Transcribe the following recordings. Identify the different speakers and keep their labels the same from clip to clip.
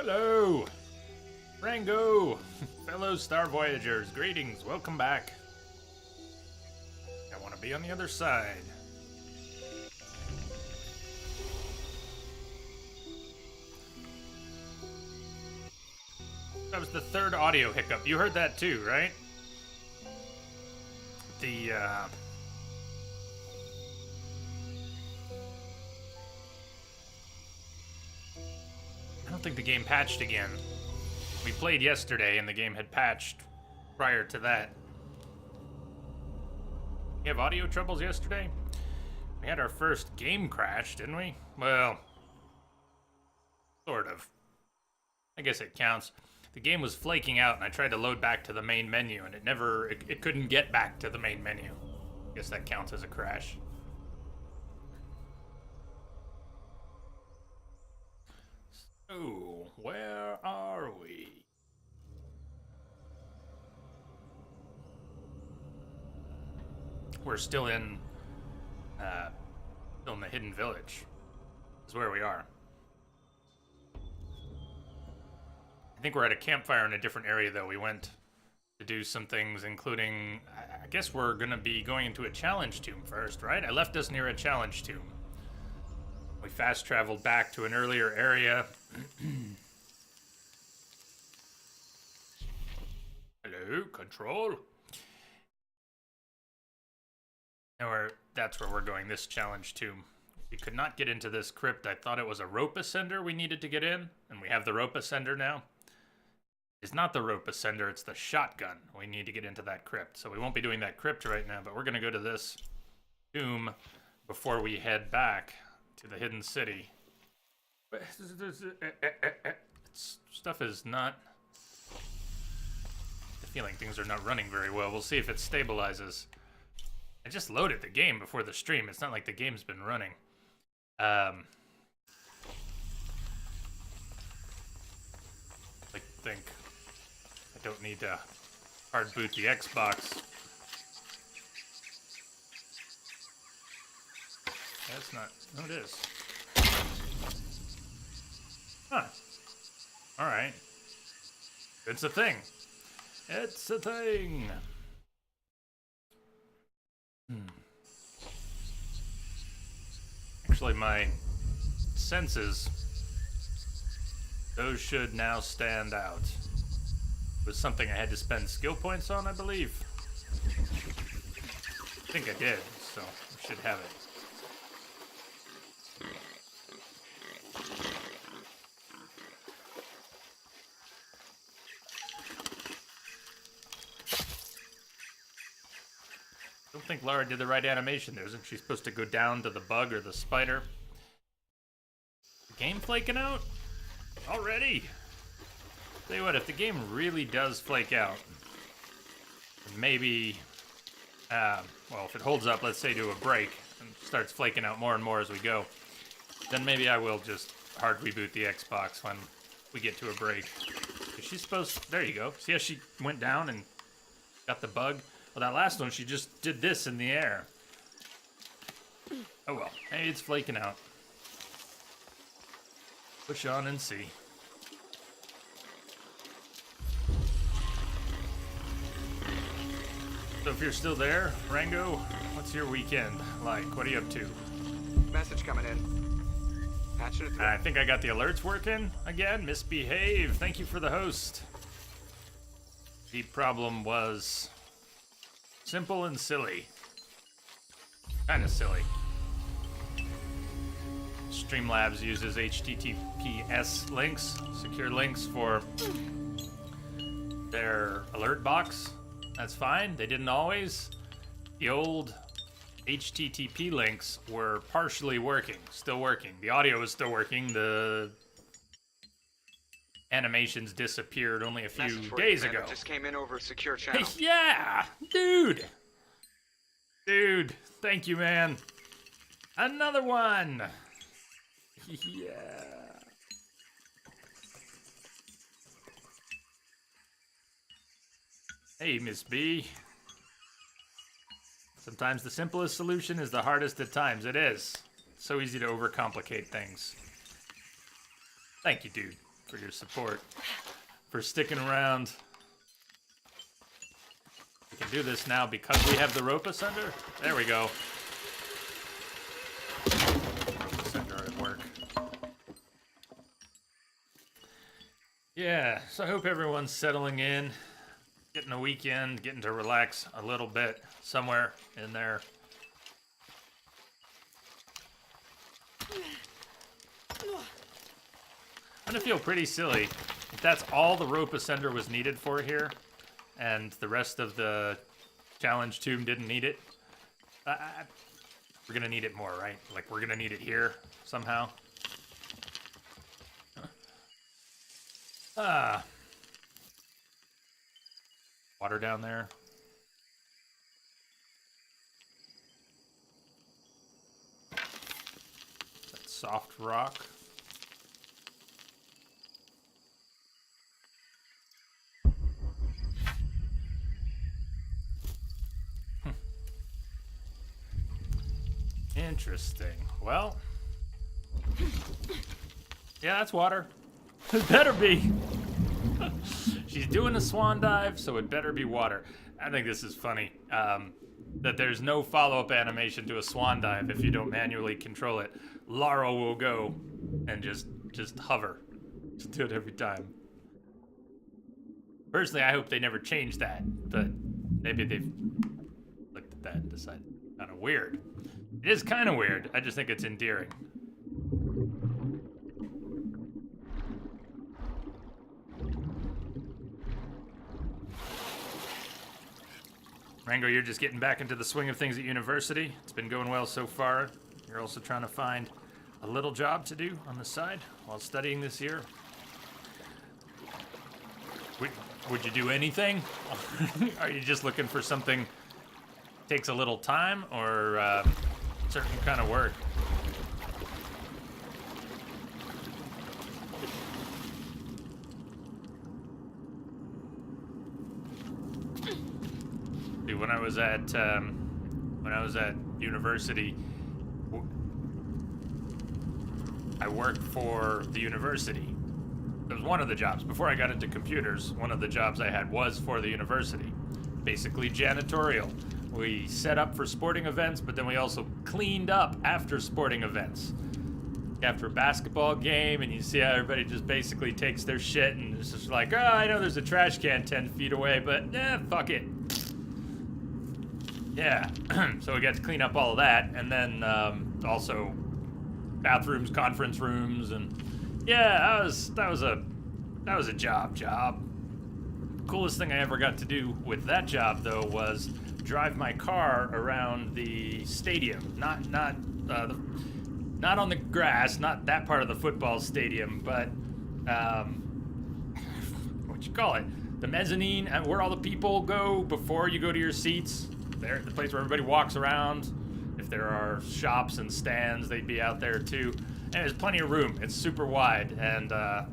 Speaker 1: Hello! Rango! Fellow Star Voyagers, greetings, welcome back. I want to be on the other side. That was the third audio hiccup. You heard that too, right? I don't think the game patched again. We played yesterday and the game had patched prior to that. You have audio troubles yesterday? We had our first game crash, didn't we? Well, sort of. I guess it counts. The game was flaking out and I tried to load back to the main menu and it couldn't get back to the main menu. I guess that counts as a crash. So, where are we? We're still in the Hidden Village. Is where we are. I think we're at a campfire in a different area, though. We went to do some things, including... I guess we're going to be going into a challenge tomb first, right? I left us near a challenge tomb. We fast-traveled back to an earlier area. Hello, Control. That's where we're going, this challenge tomb. We could not get into this crypt. I thought it was a rope ascender we needed to get in, and we have the rope ascender now. It's not the rope ascender, it's the shotgun. We need to get into that crypt. So we won't be doing that crypt right now, but we're going to go to this tomb before we head back to the hidden city. Stuff is not... I have a feeling things are not running very well. We'll see if it stabilizes. I just loaded the game before the stream. It's not like the game's been running. I think I don't need to hard boot the Xbox. That's not... No, it is. Huh. Alright. It's a thing. It's a thing. Actually, my senses, those should now stand out. It was something I had to spend skill points on, I believe. I think I did, so I should have it. I don't think Lara did the right animation there. Isn't she supposed to go down to the bug or the spider? The game flaking out? Already? Tell you what, if the game really does flake out, maybe, well, if it holds up, let's say to a break, and starts flaking out more and more as we go, then maybe I will just hard reboot the Xbox when we get to a break. Is she supposed... There you go. See how she went down and got the bug? Well, that last one, she just did this in the air. Oh well. Hey, it's flaking out. Push on and see. So if you're still there, Rango, what's your weekend like? What are you up to?
Speaker 2: Message coming in. Patching it through.
Speaker 1: I think I got the alerts working again. Misbehave. Thank you for the host. The problem was... simple and silly. Kind of silly. Streamlabs uses HTTPS links, secure links for their alert box. That's fine. They didn't always. The old HTTP links were partially working, still working. The audio is still working. The animations disappeared only a few days ago.
Speaker 2: Just came in over a secure channel.
Speaker 1: Yeah, dude. Dude, thank you, man. Another one. Yeah. Hey, Miss B. Sometimes the simplest solution is the hardest at times. It is. So easy to overcomplicate things. Thank you, dude. for your support, for sticking around. We can do this now because we have the rope ascender. There we go. Rope ascender at work. Yeah, so I hope everyone's settling in, getting a weekend, getting to relax a little bit somewhere in there. I'm gonna feel pretty silly if that's all the rope ascender was needed for here, and the rest of the challenge tomb didn't need it. We're gonna need it more, right? Like, we're gonna need it here somehow. Water down there. That soft rock. Interesting. Well, yeah, that's water. It better be. She's doing a swan dive, so it better be water. I think this is funny. That there's no follow-up animation to a swan dive if you don't manually control it. Lara will go and just hover. Just do it every time. Personally, I hope they never change that, but maybe they've looked at that and decided kind of weird. It is kind of weird. I just think it's endearing. Rango, you're just getting back into the swing of things at university. It's been going well so far. You're also trying to find a little job to do on the side while studying this year. Would you do anything? Are you just looking for something that takes a little time, or certain kind of work? Dude, when I was at university, I worked for the university. It was one of the jobs. Before I got into computers, one of the jobs I had was for the university. Basically janitorial. We set up for sporting events, but then we also cleaned up after sporting events. After a basketball game, and you see how everybody just basically takes their shit and it's just like, oh, I know there's a trash can 10 feet away, but fuck it. Yeah, so we got to clean up all of that, and then also bathrooms, conference rooms, and yeah, that was a job. Coolest thing I ever got to do with that job, though, was drive my car around the stadium. Not on the grass, not that part of the football stadium, but what you call it? The mezzanine, where all the people go before you go to your seats. There, the place where everybody walks around. If there are shops and stands, they'd be out there too. And there's plenty of room. It's super wide, and I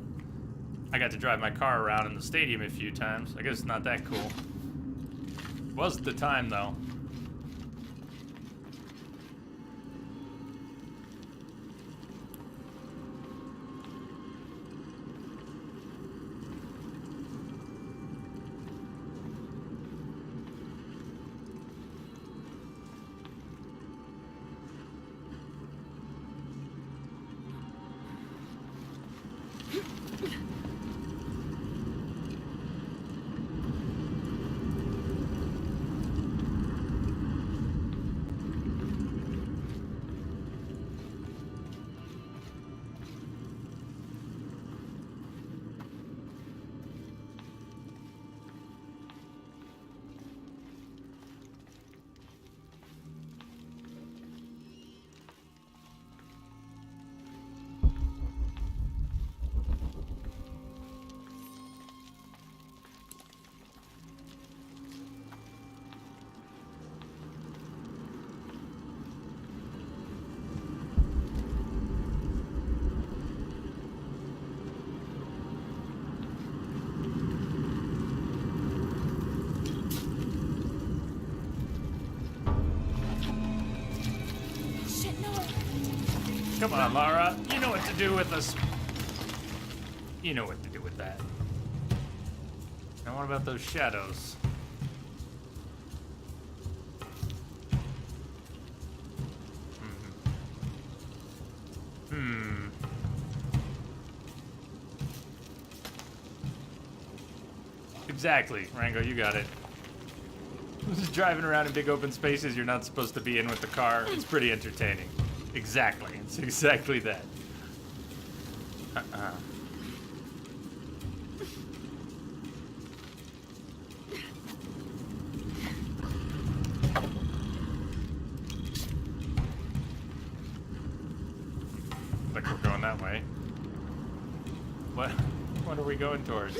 Speaker 1: got to drive my car around in the stadium a few times. I guess it's not that cool. Was at the time, though. Come on, Lara. You know what to do with us. You know what to do with that. Now what about those shadows? Exactly, Rango, you got it. Just driving around in big open spaces you're not supposed to be in with the car. It's pretty entertaining. Exactly. It's exactly that. Like we're going that way. What are we going towards?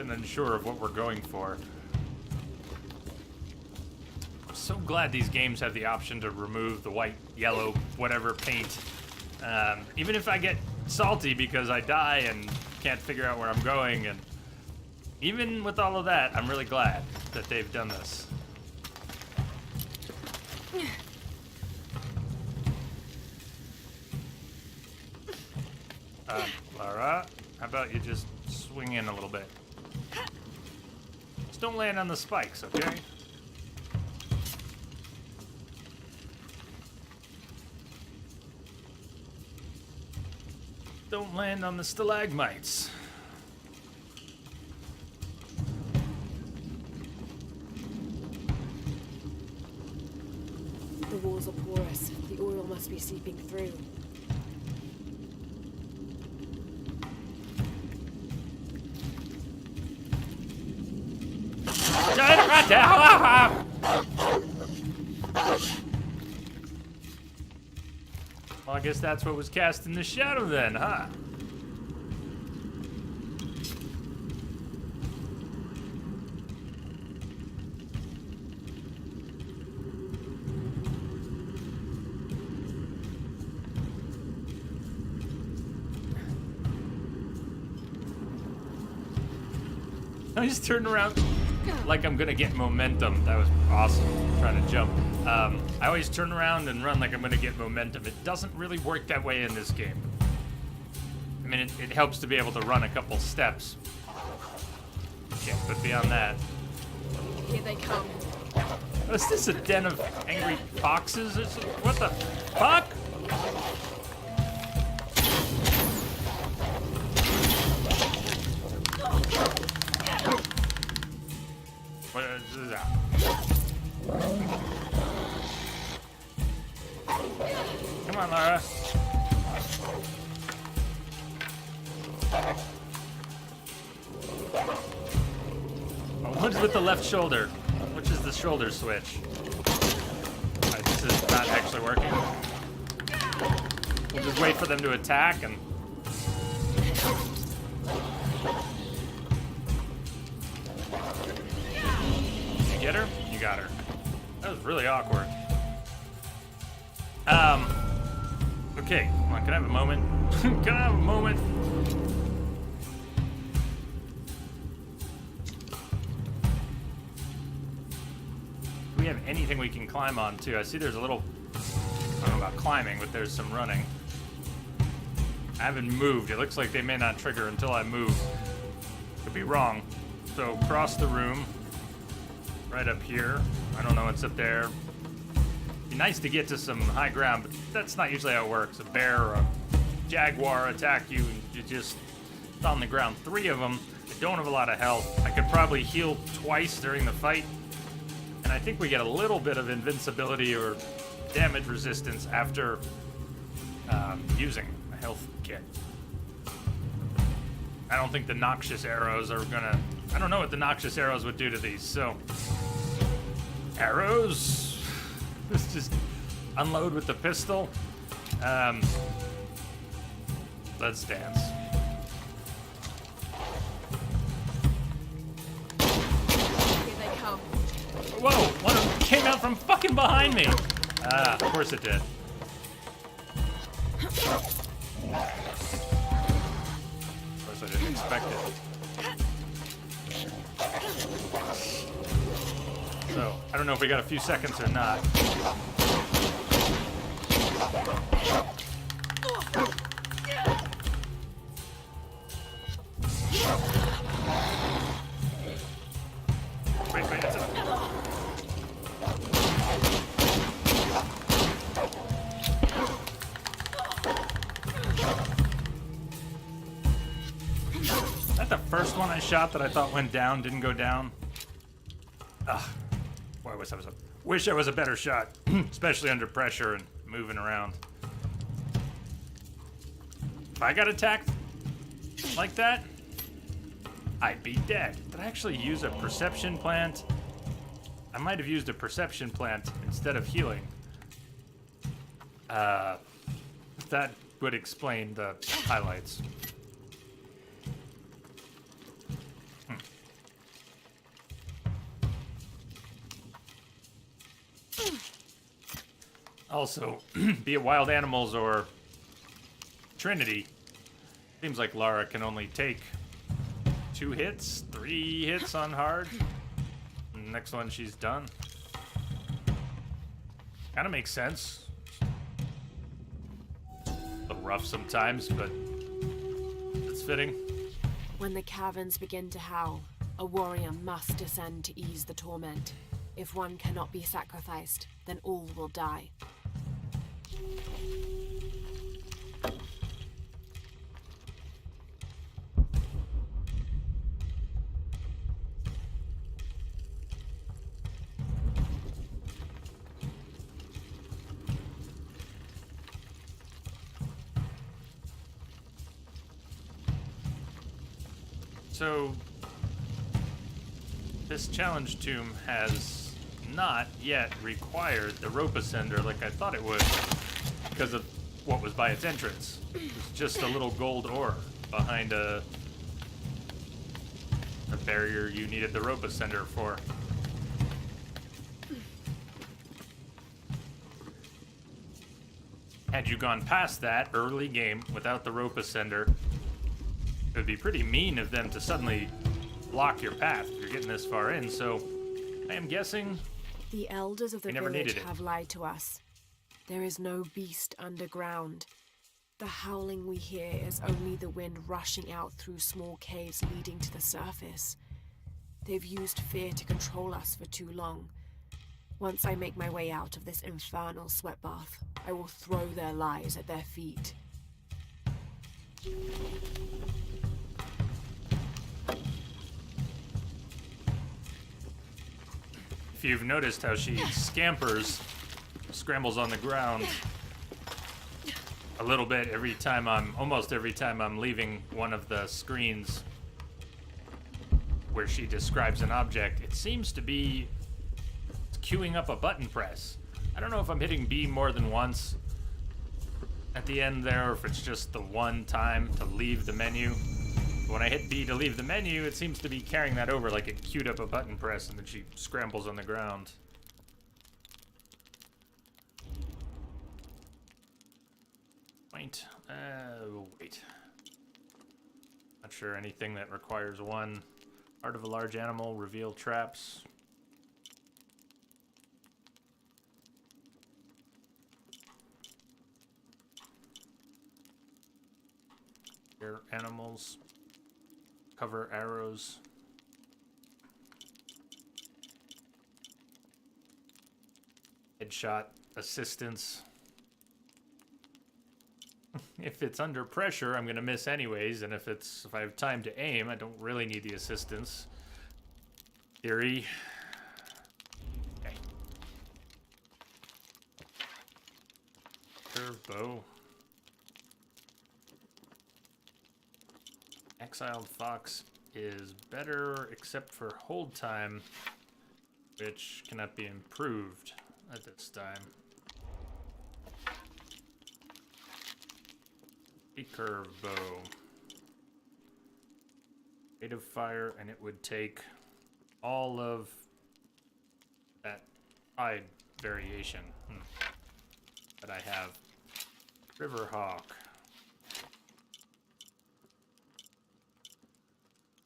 Speaker 1: Unsure of what we're going for. I'm so glad these games have the option to remove the white, yellow, whatever paint. Even if I get salty because I die and can't figure out where I'm going, and even with all of that, I'm really glad that they've done this. Lara, how about you just swing in a little bit? Just don't land on the spikes, okay? Don't land on the stalagmites.
Speaker 3: The walls are porous. The oil must be seeping through.
Speaker 1: Well, I guess that's what was cast in the shadow then, huh? I just turned around like I'm gonna get momentum. That was awesome, trying to jump. I always turn around and run like I'm gonna get momentum. It doesn't really work that way in this game. I mean, it helps to be able to run a couple steps. Yeah, but beyond that...
Speaker 3: Here they come.
Speaker 1: Is this a den of angry foxes? What the fuck? What is that? Come on, Lara. Oh, what's with the left shoulder? Which is the shoulder switch? This is not actually working. We'll just wait for them to attack and... You get her? You got her. That was really awkward. Okay, come on, can I have a moment? Can I have a moment? Do we have anything we can climb on, too? I see there's a little... I don't know about climbing, but there's some running. I haven't moved. It looks like they may not trigger until I move. Could be wrong. So, cross the room. Right up here. I don't know what's up there. Be nice to get to some high ground, but that's not usually how it works. A bear or a jaguar attack you, and you just on the ground. 3 of them. I don't have a lot of health. I could probably heal twice during the fight. And I think we get a little bit of invincibility or damage resistance after using a health kit. I don't think the noxious arrows are gonna... I don't know what the noxious arrows would do to these, so... Arrows? Let's just unload with the pistol. Let's dance. Whoa! One of them came out from fucking behind me! Ah, of course it did. Of course I didn't expect it. So, I don't know if we got a few seconds or not. Wait, it's a... Is that the first one I shot that I thought went down, didn't go down? Ugh. Boy, wish I was a better shot, especially under pressure and moving around. If I got attacked like that, I'd be dead. Did I actually use a perception plant? I might have used a perception plant instead of healing. That would explain the highlights. Also, be it wild animals or Trinity, seems like Lara can only take 2 hits, 3 hits on hard. Next one, she's done. Kind of makes sense. A little rough sometimes, but it's fitting.
Speaker 3: When the caverns begin to howl, a warrior must descend to ease the torment. If one cannot be sacrificed, then all will die.
Speaker 1: So, this challenge tomb has not yet required the rope ascender like I thought it would because of what was by its entrance. It's just a little gold ore behind a barrier you needed the rope ascender for. Had you gone past that early game without the rope ascender, it would be pretty mean of them to suddenly block your path if you're getting this far in, so I am guessing
Speaker 3: the elders of the
Speaker 1: never
Speaker 3: village
Speaker 1: needed it.
Speaker 3: have lied to us. There is no beast underground. The howling we hear is only the wind rushing out through small caves leading to the surface. They've used fear to control us for too long. Once I make my way out of this infernal sweat bath, I will throw their lies at their feet.
Speaker 1: If you've noticed how she scrambles on the ground a little bit almost every time I'm leaving one of the screens where she describes an object, it seems to be queuing up a button press. I don't know if I'm hitting B more than once at the end there, or if it's just the one time to leave the menu. When I hit B to leave the menu, it seems to be carrying that over like it queued up a button press and then she scrambles on the ground. Wait. Not sure anything that requires one. Heart of a large animal, reveal traps. Here, animals. Cover arrows. Headshot assistance. If it's under pressure, I'm gonna miss anyways, and if I have time to aim, I don't really need the assistance. Theory. Okay. Curve bow. Exiled Fox is better except for hold time, which cannot be improved at this time. Curve bow. Rate of fire, and it would take all of that tide variation that I have. Riverhawk.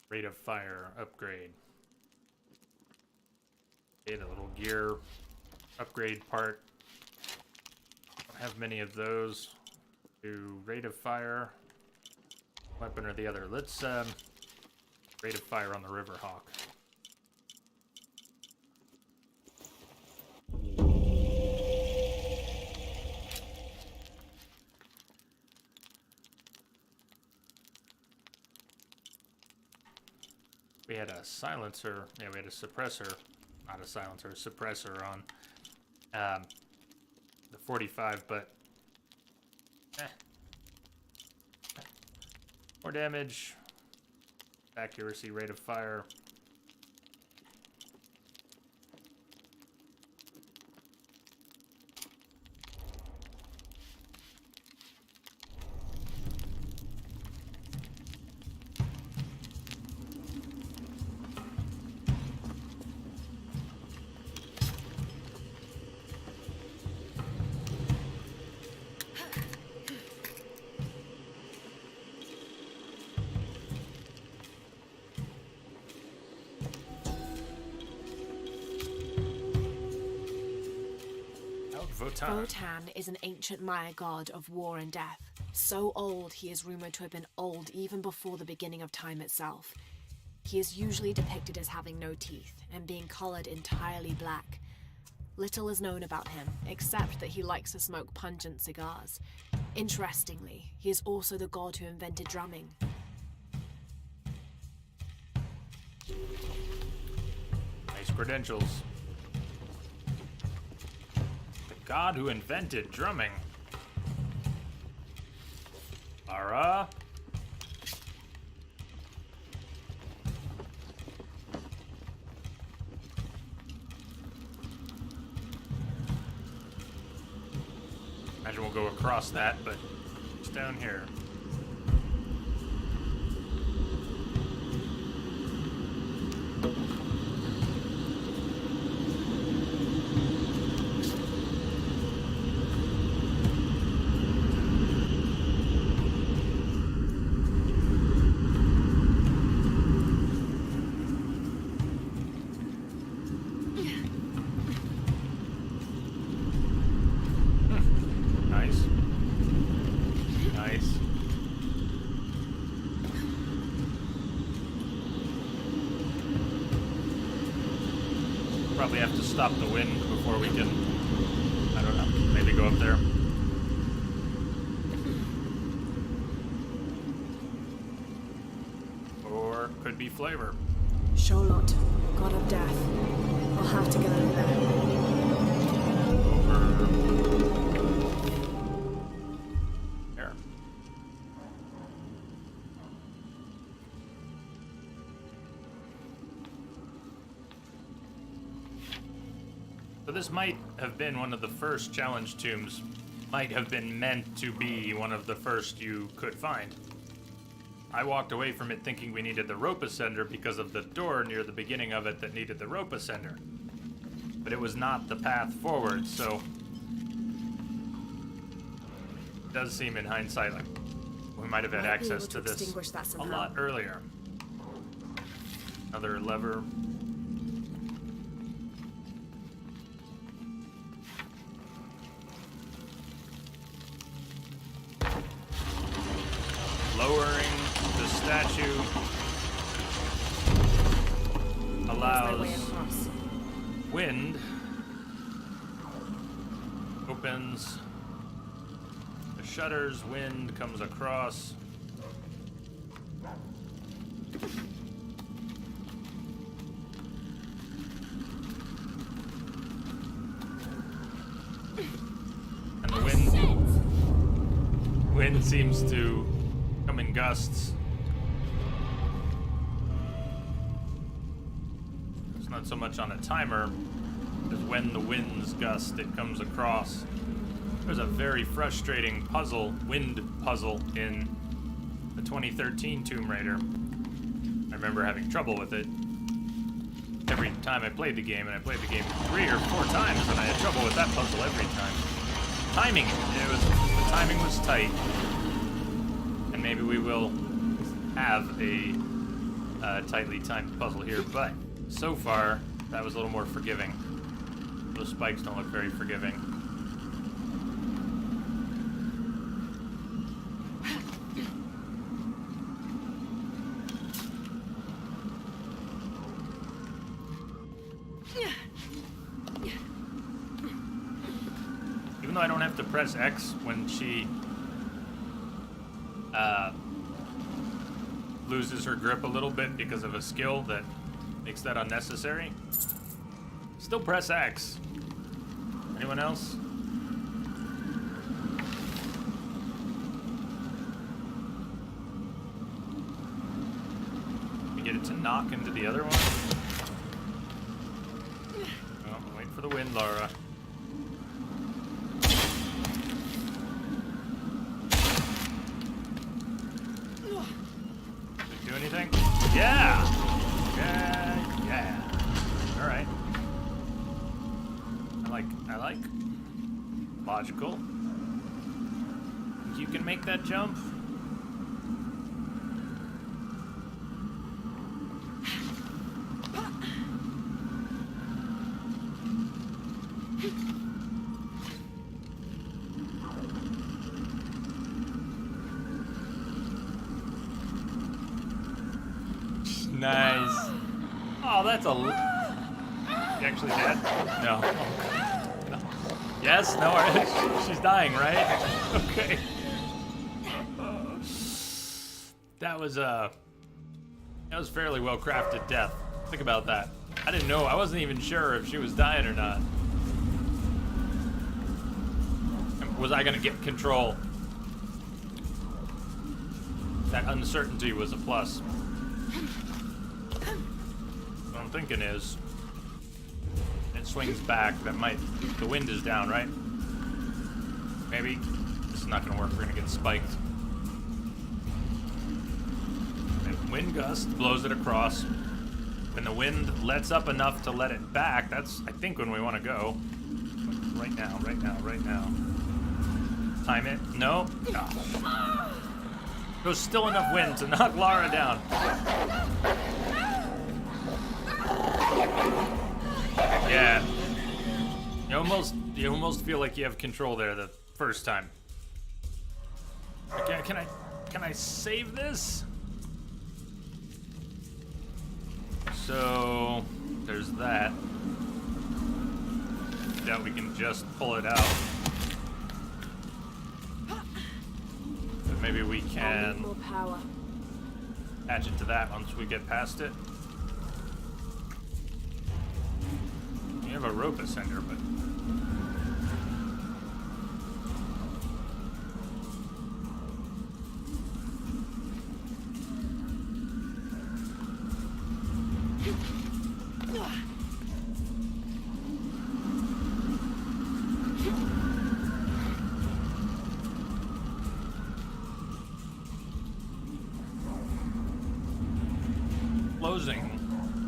Speaker 1: Rate of fire upgrade. Okay, the little gear upgrade part. Don't have many of those. Do rate of fire. Weapon or the other. Let's rate of fire on the Riverhawk. We had a silencer. Yeah, we had a suppressor. Not a silencer, a suppressor on the 45, but more damage, accuracy, rate of fire.
Speaker 3: Votan is an ancient Maya god of war and death. So old, he is rumored to have been old even before the beginning of time itself. He is usually depicted as having no teeth and being colored entirely black. Little is known about him, except that he likes to smoke pungent cigars. Interestingly, he is also the god who invented drumming.
Speaker 1: Nice credentials. God who invented drumming. Lara. Imagine we'll go across that, but it's down here. Probably have to stop the wind before we can, I don't know, maybe go up there. Or could be flavor.
Speaker 3: Sholot, god of death. I'll have to get over there.
Speaker 1: There. So this might have been one of the first challenge tombs. Might have been meant to be one of the first you could find. I walked away from it thinking we needed the rope ascender because of the door near the beginning of it that needed the rope ascender. But it was not the path forward, so it does seem in hindsight like we might have had access to this a lot earlier. Another lever. Lowering the statue allows wind, opens the shutters, wind comes across. And the wind seems to come in gusts. It's not so much on a timer as when the winds gust, it comes across. There's a very frustrating puzzle, wind puzzle, in the 2013 Tomb Raider. I remember having trouble with it. every time I played the game, and I played the game 3 or 4 times, and I had trouble with that puzzle every time. Timing, the timing was tight, and maybe we will have a tightly timed puzzle here, but so far that was a little more forgiving. Those spikes don't look very forgiving. Even though I don't have to press X when she loses her grip a little bit because of a skill that makes that unnecessary, still press X. Anyone else? We get it to knock into the other one. Oh, wait for the wind, Laura. Do anything? Yeah! Yeah. Alright. I like. Logical. You can make that jump? Nice. Oh, that's a... You actually dead? No. No. Yes? No? She's dying, right? Okay. That was fairly well-crafted death. Think about that. I didn't know. I wasn't even sure if she was dying or not. Was I going to get control? That uncertainty was a plus. What I'm thinking is, it swings back. The wind is down, right? Maybe. This is not gonna work. We're gonna get spiked. And wind gust blows it across. When the wind lets up enough to let it back, that's, I think, when we want to go. Right now. Time it. No. Oh. There's still enough wind to knock Lara down. Yeah. You almost feel like you have control there the first time. Okay, can I save this? So there's that. Doubt we can just pull it out. But maybe we can
Speaker 3: more power.
Speaker 1: attach it to that once we get past it. You have a rope ascender, but closing.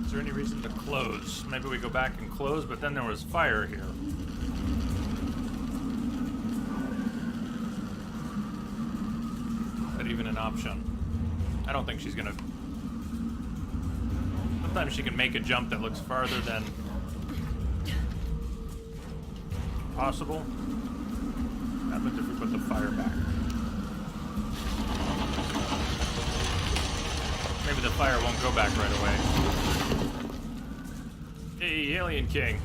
Speaker 1: Is there any reason to close? Maybe we go back and close, but then there was fire here. Is that even an option? I don't think she's gonna... Sometimes she can make a jump that looks farther than possible. What happens if we put the fire back? Maybe the fire won't go back right away. Hey, Alien King.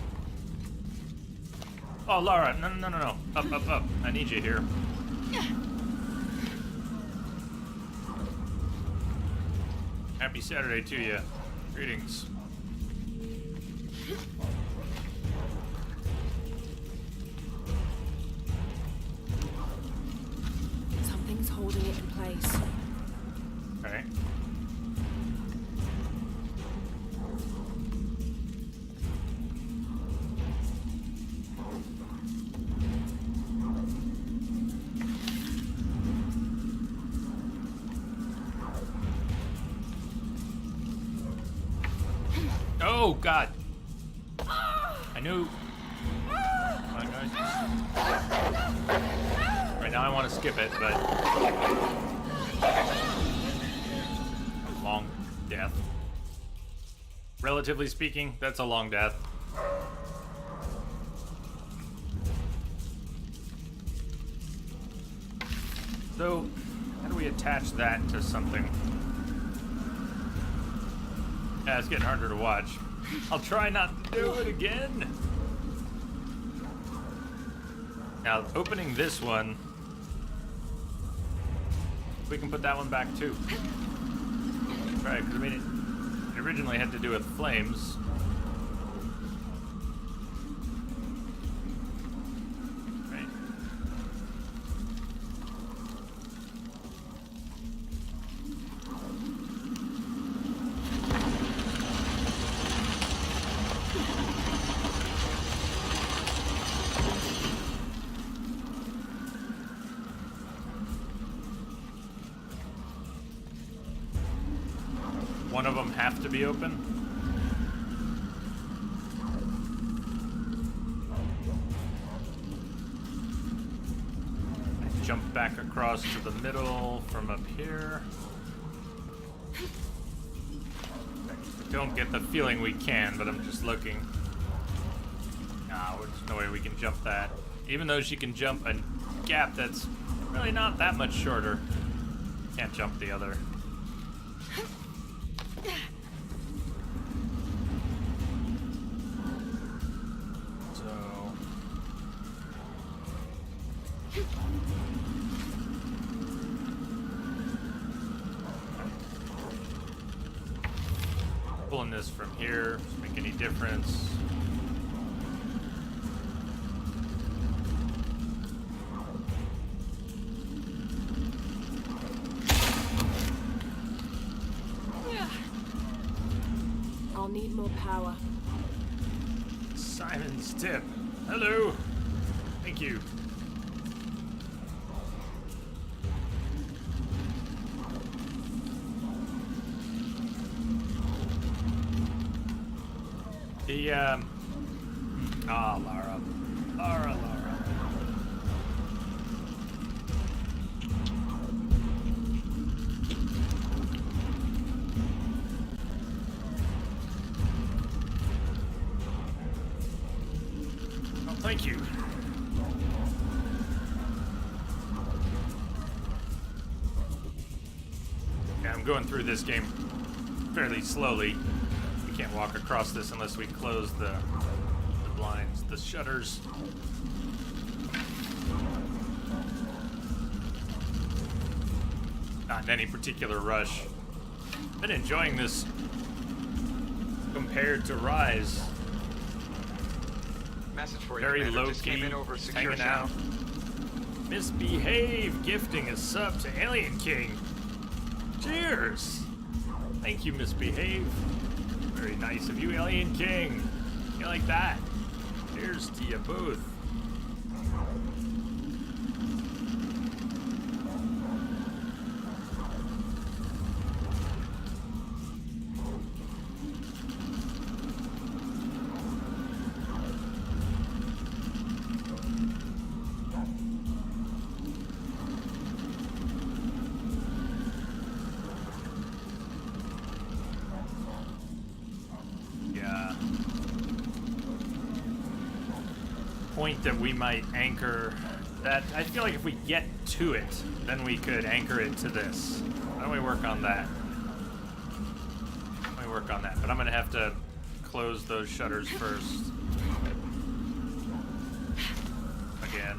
Speaker 1: Oh, Lara, no. Up. I need you here. Happy Saturday to you. Greetings.
Speaker 3: Something's holding it in place.
Speaker 1: Okay. Oh, God. I knew. Right now I want to skip it, but... A long death. Relatively speaking, that's a long death. So, how do we attach that to something? Yeah, it's getting harder to watch. I'll try not to do it again. Now, opening this one, we can put that one back too. Right, because I mean, it originally had to do with flames. Right. One of them have to be open. I jump back across to the middle from up here. I don't get the feeling we can, but I'm just looking. Nah, there's no way we can jump that. Even though she can jump a gap that's really not that much shorter. Can't jump the other. Pulling this from here doesn't make any difference.
Speaker 3: I'll need more power.
Speaker 1: Simon's tip. Hello. Thank you. The, Lara. Lara. Oh, thank you. Yeah, I'm going through this game fairly slowly. Can't walk across this unless we close the blinds, the shutters. Not in any particular rush. Been enjoying this compared to Rise.
Speaker 2: Message for you,
Speaker 1: Very
Speaker 2: Commander.
Speaker 1: low
Speaker 2: Just
Speaker 1: key,
Speaker 2: came in over secure
Speaker 1: hanging out.
Speaker 2: channel.
Speaker 1: Misbehave, gifting a sub to Alien King. Cheers! Thank you, Misbehave. Very nice of you, Alien King. You like that? Cheers to you both. Point that we might anchor that. I feel like if we get to it, then we could anchor it to this. Why don't we work on that? Why don't we work on that? But I'm gonna have to close those shutters first. Again.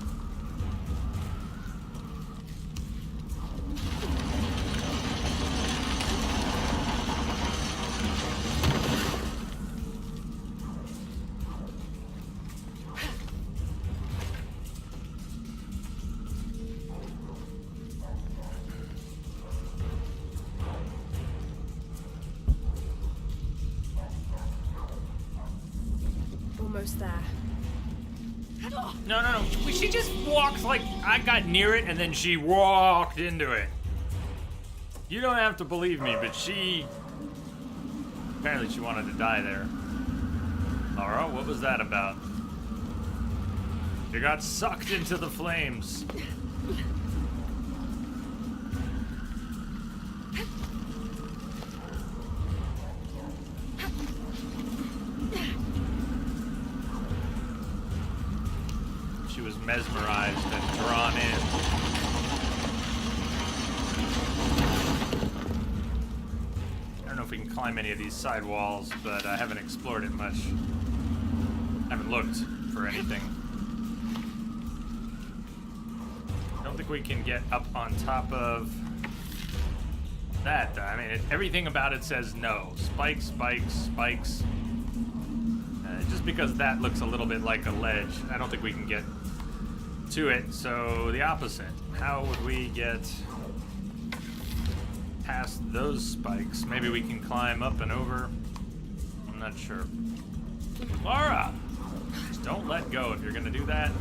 Speaker 3: Almost there.
Speaker 1: No. She just walked like I got near it and then she walked into it. You don't have to believe me, but she Apparently she wanted to die there. Laura, what was that about? You got sucked into the flames. She was mesmerized and drawn in. I don't know if we can climb any of these side walls, but I haven't explored it much. I haven't looked for anything. I don't think we can get up on top of that. I mean, everything about it says no. Spikes, spikes, spikes. Just because that looks a little bit like a ledge, I don't think we can get to it. So the opposite. How would we get past those spikes? Maybe we can climb up and over. I'm not sure. Laura! Just don't let go if you're gonna do that.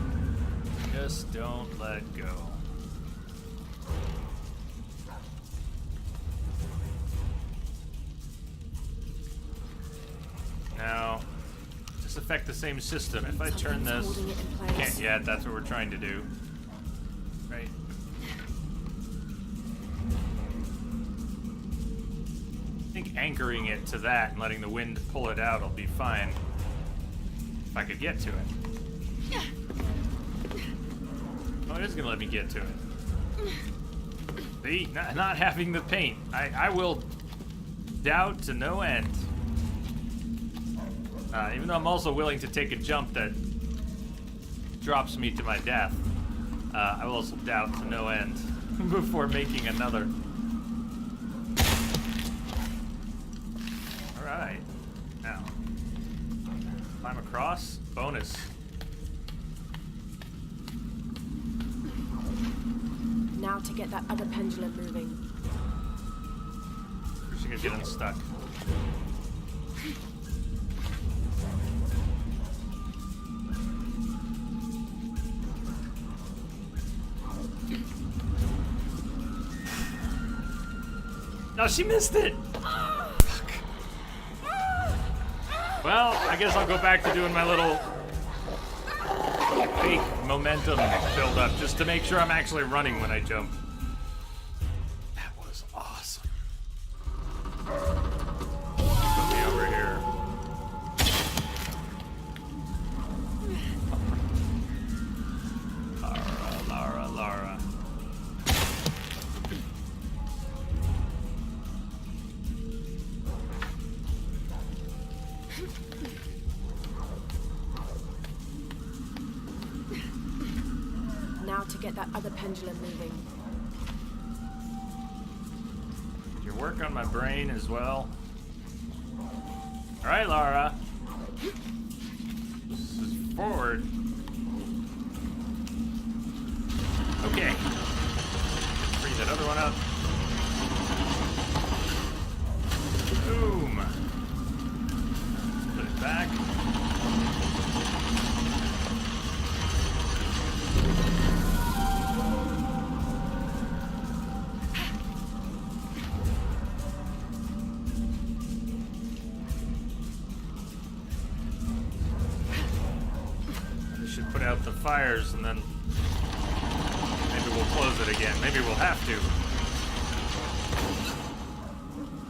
Speaker 1: Just don't let go. Now, does this affect the same system? If I turn this,
Speaker 3: Holding it in place.
Speaker 1: can't yet. That's what we're trying to do, right? I think anchoring it to that and letting the wind pull it out will be fine. If I could get to it. Oh, it is gonna let me get to it. See, not having the paint. I will doubt to no end. Even though I'm also willing to take a jump that drops me to my death, I will also doubt to no end before making another. Alright. Now. Climb across. Bonus.
Speaker 3: Now to get that other pendulum moving.
Speaker 1: First thing is getting stuck. No, she missed it! Fuck. Well, I guess I'll go back to doing my little fake momentum build up just to make sure I'm actually running when I jump. That was awesome. Put me over here. Lara.
Speaker 3: Now to get that other pendulum moving.
Speaker 1: Your work on my brain as well. All right, Lara. This is forward. Okay. Free that other one up. Boom. Put it back. Put out the fires and then maybe we'll close it again. Maybe we'll have to.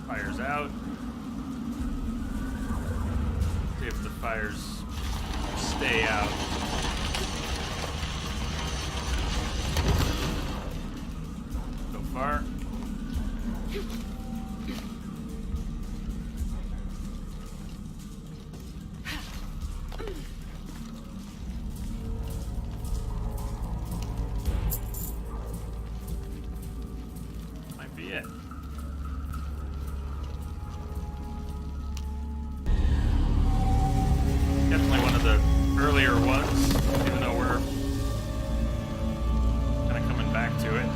Speaker 1: Fires out. See if the fires stay out. So far. It. Definitely one of the earlier ones, even though we're kind of coming back to it.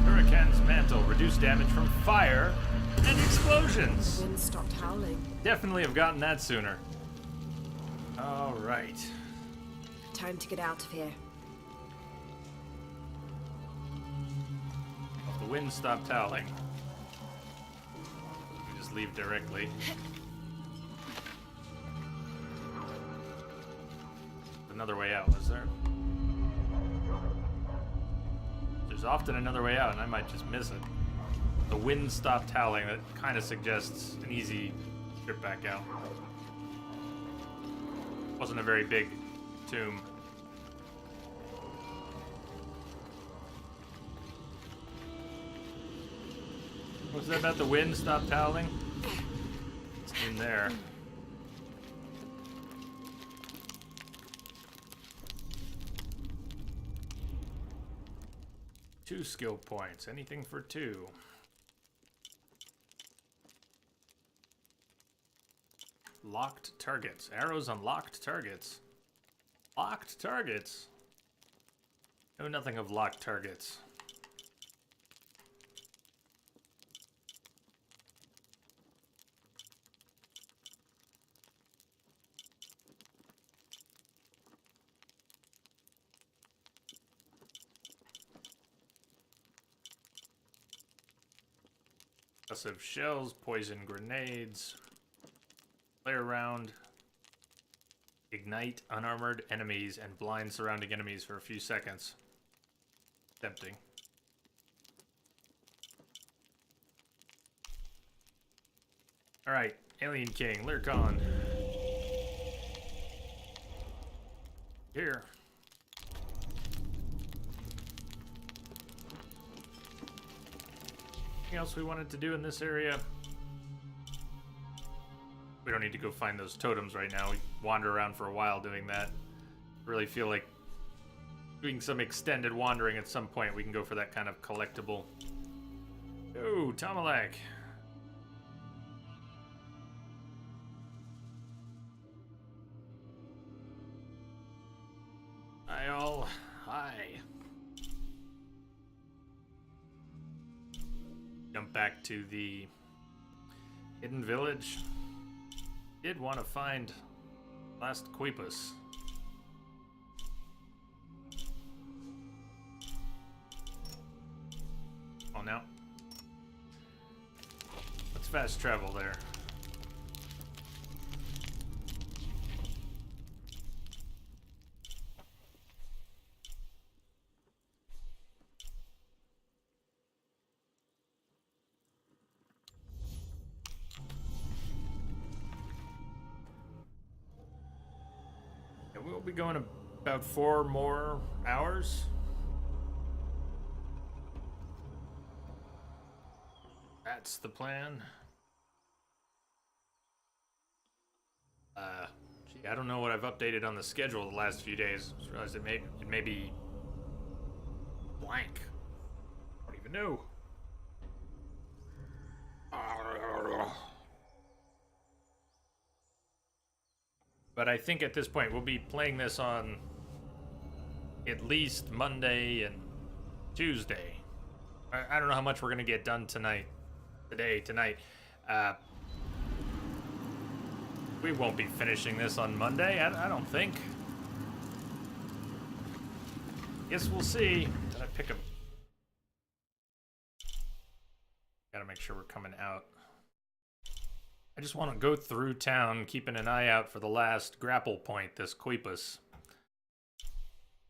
Speaker 1: Hurricane's mantle, reduced damage from fire and explosions.
Speaker 3: Wind stopped howling.
Speaker 1: Definitely have gotten that sooner. All right.
Speaker 3: Time to get out of here.
Speaker 1: The wind stopped howling. We just leave directly. Another way out, was there? There's often another way out, and I might just miss it. The wind stopped howling. That kind of suggests an easy trip back out. Wasn't a very big tomb. Was that about the wind stopped howling? It's in there. Two skill points. Anything for 2. Locked targets. Arrows on locked targets. Locked targets? Know nothing of locked targets. Explosive shells, poison grenades, player round, ignite unarmored enemies and blind surrounding enemies for a few seconds. Tempting. Alright, Alien King, Lurkon. Here. Anything else we wanted to do in this area? We don't need to go find those totems right now. We wander around for a while doing that. Really feel like doing some extended wandering at some point. We can go for that kind of collectible. Oh, Tomalak. Hi all. Hi. Jump back to the hidden village. Did want to find last Quipus. Oh, now. Let's fast travel there. We'll be going about 4 more hours. That's the plan. Gee, I don't know what I've updated on the schedule the last few days. I just realized it may be blank. I don't even know. But I think at this point we'll be playing this on at least Monday and Tuesday. I don't know how much we're going to get done tonight. Tonight. We won't be finishing this on Monday, I don't think. Guess we'll see. Did I pick a... Gotta make sure we're coming out. I just want to go through town, keeping an eye out for the last grapple point, this Quipus.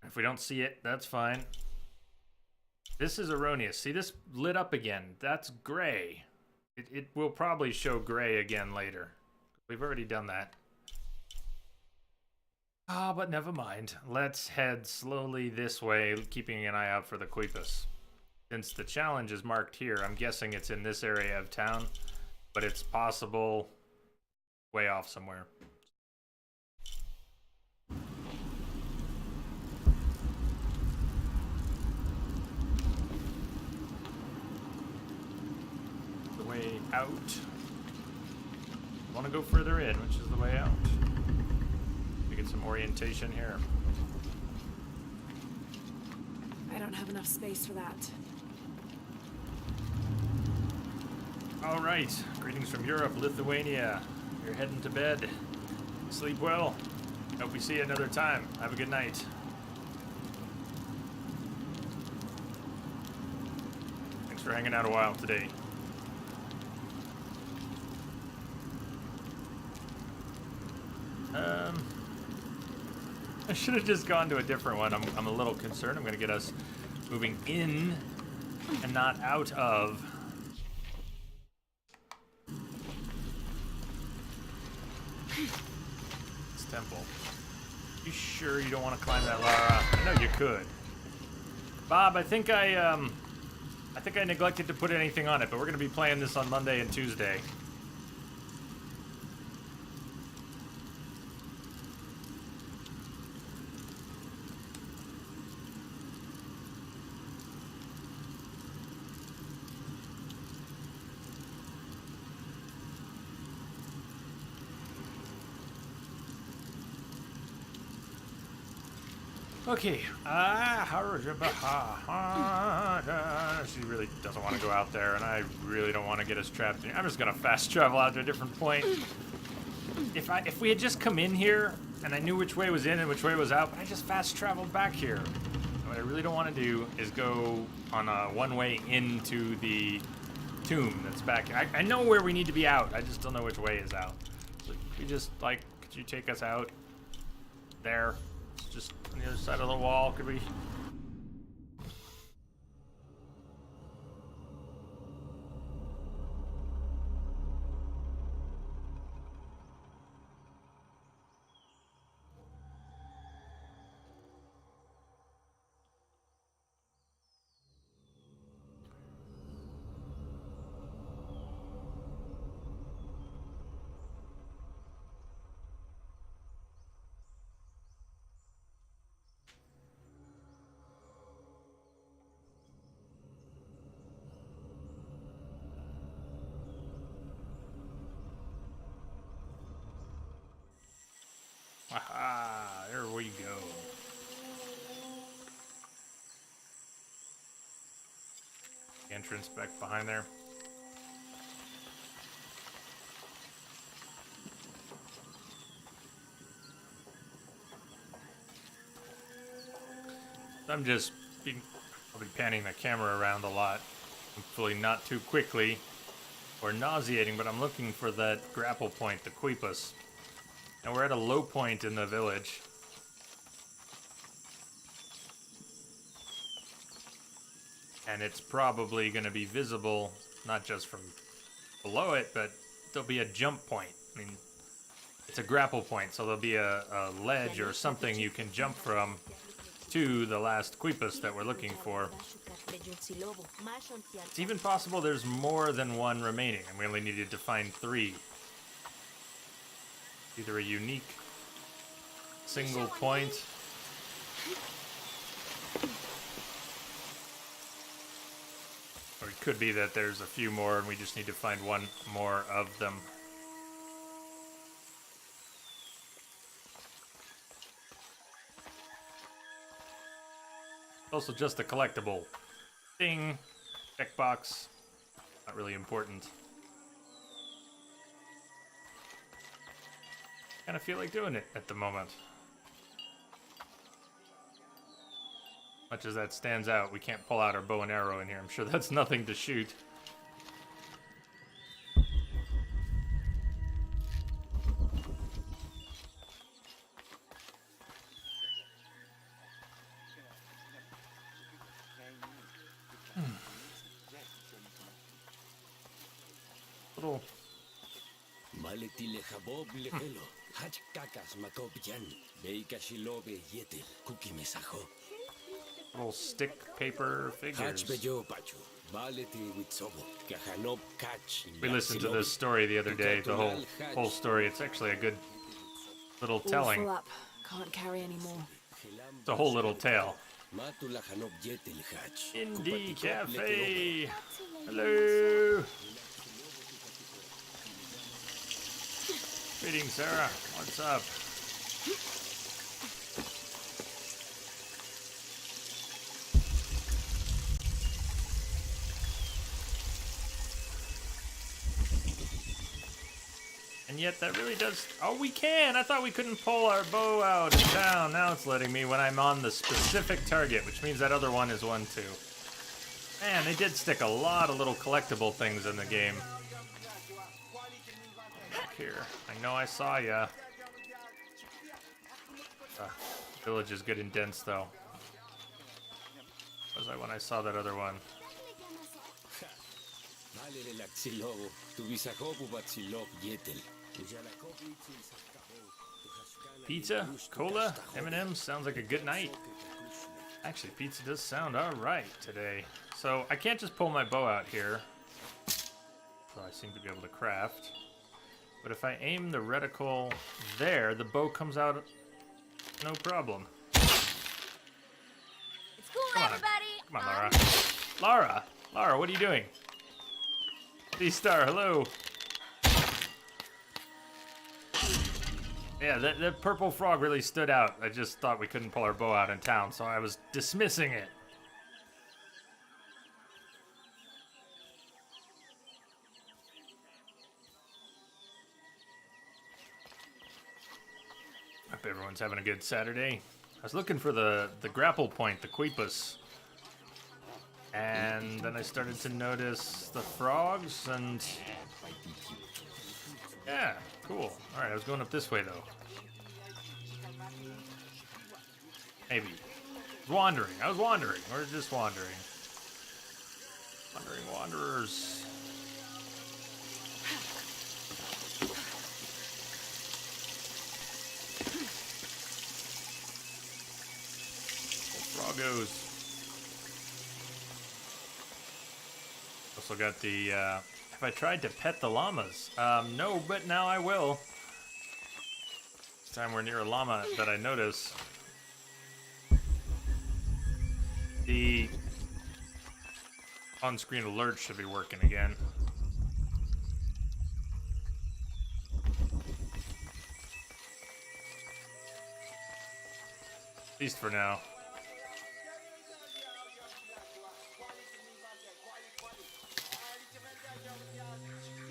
Speaker 1: If we don't see it, that's fine. This is erroneous. See, this lit up again. That's gray. It will probably show gray again later. We've already done that. Ah, but never mind. Let's head slowly this way, keeping an eye out for the Quipus. Since the challenge is marked here, I'm guessing it's in this area of town. But it's possible way off somewhere. The way out. I want to go further in, which is the way out. We get some orientation here.
Speaker 3: I don't have enough space for that.
Speaker 1: All right, greetings from Europe, Lithuania. You're heading to bed. Sleep well. Hope we see you another time. Have a good night. Thanks for hanging out a while today. I should have just gone to a different one. I'm a little concerned. I'm going to get us moving in and not out of. This temple. You sure you don't want to climb that, Lara? I know you could. Bob, I think I neglected to put anything on it, but we're going to be playing this on Monday and Tuesday. Okay, she really doesn't want to go out there, and I really don't want to get us trapped in. I'm just gonna fast travel out to a different point. If we had just come in here, and I knew which way was in and which way was out, but I just fast traveled back here. What I really don't want to do is go on a one-way into the tomb that's back. I know where we need to be out, I just don't know which way is out. So we just, like, could you take us out there? Just on the other side of the wall, could we? Aha, there we go. Entrance back behind there. I'm just I'll be panning the camera around a lot. Hopefully not too quickly or nauseating, but I'm looking for that grapple point, the Quipus. And we're at a low point in the village. And it's probably going to be visible, not just from below it, but there'll be a jump point. I mean, it's a grapple point, so there'll be a ledge or something you can jump from to the last Quipus that we're looking for. It's even possible there's more than one remaining, and we only needed to find 3. Either a unique single point or it could be that there's a few more and we just need to find one more of them. Also just a collectible thing, checkbox, not really important. Kind of feel like doing it at the moment. Much as that stands out, we can't pull out our bow and arrow in here. I'm sure that's nothing to shoot. Little
Speaker 4: Maletile Habob Lehelo, Hach Kakas Makopian, Beika Shilobe Yetil, Kuki Mesajo,
Speaker 1: little stick paper figures.
Speaker 4: Hachbeyo Pachu, Baleti Witsobo, Kahanob Kach.
Speaker 1: We listened to this story the other day, the whole story. It's actually a good little
Speaker 3: All
Speaker 1: telling.
Speaker 3: full up. Can't carry any more.
Speaker 1: It's a whole little tale.
Speaker 4: Matula Hanob Yetil Hach.
Speaker 1: Indie Cafe. Hello. Greetings, Sarah. What's up? And yet that really does... Oh, we can! I thought we couldn't pull our bow out of town. Now it's letting me when I'm on the specific target, which means that other one is one too. Man, they did stick a lot of little collectible things in the game. Here, I know I saw ya. Village is getting dense though. Was I when I saw that other one? Pizza, cola, M&M's sounds like a good night. Actually, pizza does sound alright today. So I can't just pull my bow out here. So I seem to be able to craft. But if I aim the reticle there, the bow comes out no problem.
Speaker 5: It's cool,
Speaker 1: Come on.
Speaker 5: everybody.
Speaker 1: Come on, Lara. Lara, what are you doing? D-Star, hello. Yeah, that purple frog really stood out. I just thought we couldn't pull our bow out in town, so I was dismissing it. Hope everyone's having a good Saturday. I was looking for the grapple point, the Quipus. And then I started to notice the frogs and... Yeah, cool. Alright, I was going up this way though. Maybe. Wandering. I was wandering. Or just wandering. Wandering wanderers. Froggos. Also got the, have I tried to pet the llamas? No, but now I will. This time we're near a llama that I notice. The on-screen alert should be working again. At least for now.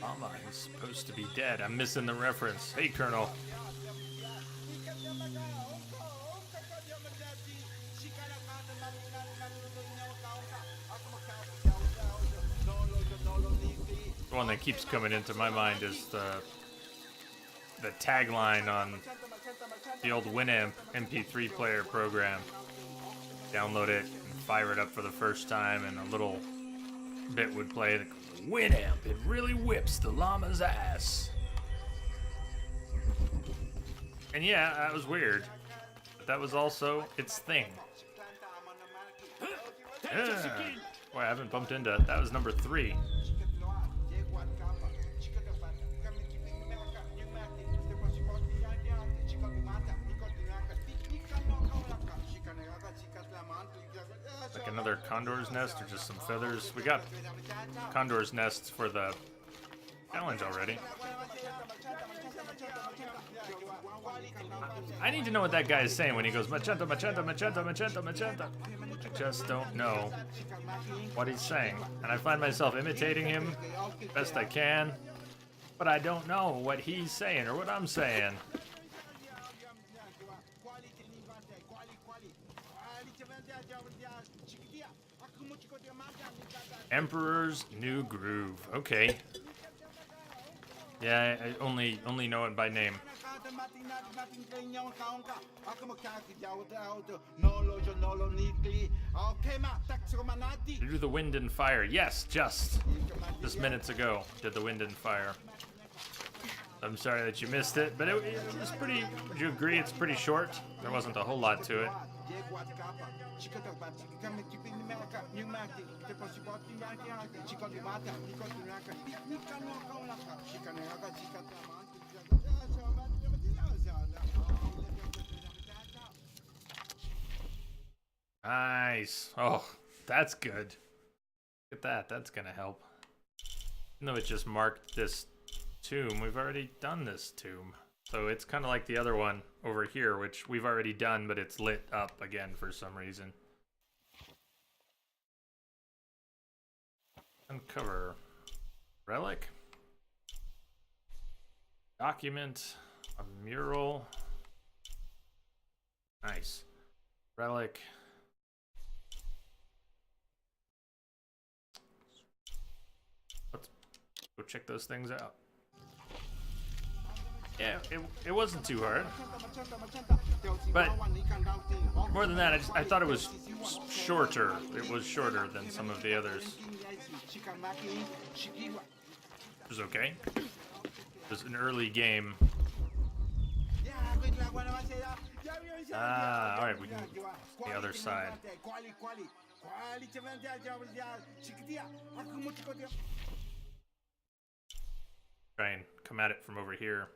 Speaker 1: Llama is supposed to be dead. I'm missing the reference. Hey, Colonel. The one that keeps coming into my mind is the tagline on the old Winamp MP3 player program. Download it and fire it up for the first time, and a little bit would play. Winamp, it really whips the llama's ass. And yeah, that was weird. But that was also its thing. Yeah. Boy, I haven't bumped into... That was number 3. Like another condor's nest or just some feathers. We got condor's nests for the challenge already. I need to know what that guy is saying when he goes magenta, magenta, magenta, magenta, magenta. I just don't know what he's saying. And I find myself imitating him best I can, but I don't know what he's saying or what I'm saying. Emperor's New Groove. Okay. Yeah, I only know it by name. You do the wind and fire. Yes, just minutes ago did the wind and fire. I'm sorry that you missed it, but it was pretty... Would you agree it's pretty short? There wasn't a whole lot to it. Nice. Oh, that's good. Look at that. That's gonna help. Even though it just marked this tomb, we've already done this tomb. So it's kind of like the other one over here, which we've already done, but it's lit up again for some reason. Uncover. Relic. Document. A mural. Nice. Relic. Let's go check those things out. Yeah, it wasn't too hard. But more than that, I thought it was shorter. It was shorter than some of the others. It was okay. It was an early game. Ah, alright, we can the other side. Try and come at it from over here.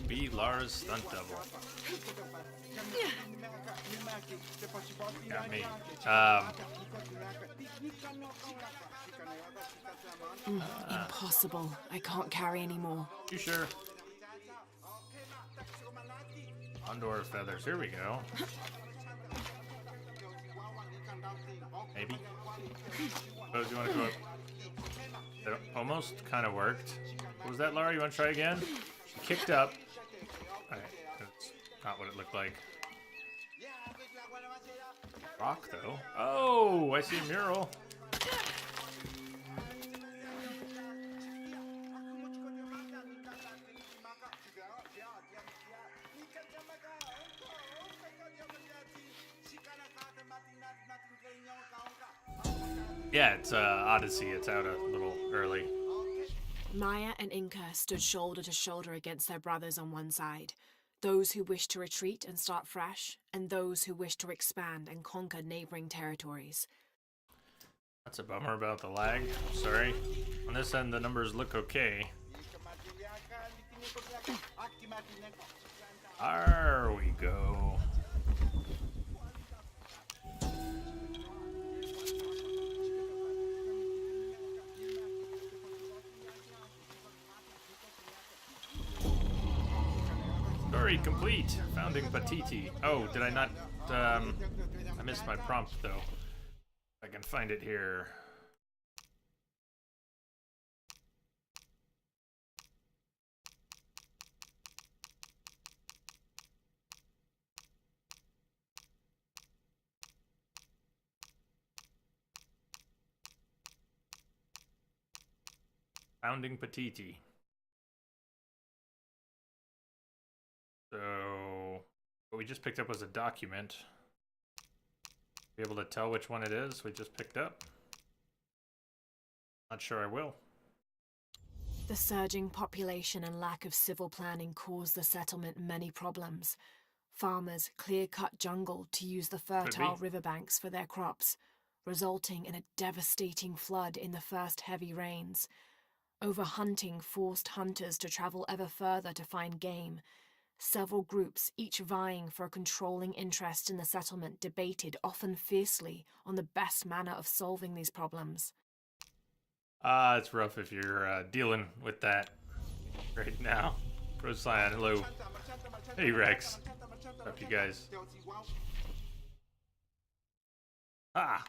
Speaker 1: Be Lars Stunt Double. Got me.
Speaker 3: Impossible. I can't carry anymore.
Speaker 1: You sure? Condor feathers. Here we go. Maybe. Suppose you want to go up. That almost kind of worked. What was that, Laura? You want to try again? She kicked up. Alright, that's not what it looked like. Rock, though. Oh, I see a mural. Yeah, it's Odyssey. It's out a little early.
Speaker 3: Maya and Inca stood shoulder to shoulder against their brothers on one side. Those who wished to retreat and start fresh, and those who wished to expand and conquer neighboring territories.
Speaker 1: That's a bummer about the lag. Sorry. On this end, the numbers look okay. There we go. Story complete. Founding Patiti. Oh, did I not? I missed my prompt though. I can find it here. Founding Patiti. So, what we just picked up was a document. Be able to tell which one it is we just picked up? Not sure I will.
Speaker 3: The surging population and lack of civil planning caused the settlement many problems. Farmers clear-cut jungle to use the fertile riverbanks for their crops, resulting in a devastating flood in the first heavy rains. Overhunting forced hunters to travel ever further to find game. Several groups, each vying for a controlling interest in the settlement, debated, often fiercely, on the best manner of solving these problems.
Speaker 1: It's rough if you're dealing with that right now. Procyon, hello. Hey, Rex. What's up, you guys? Ah!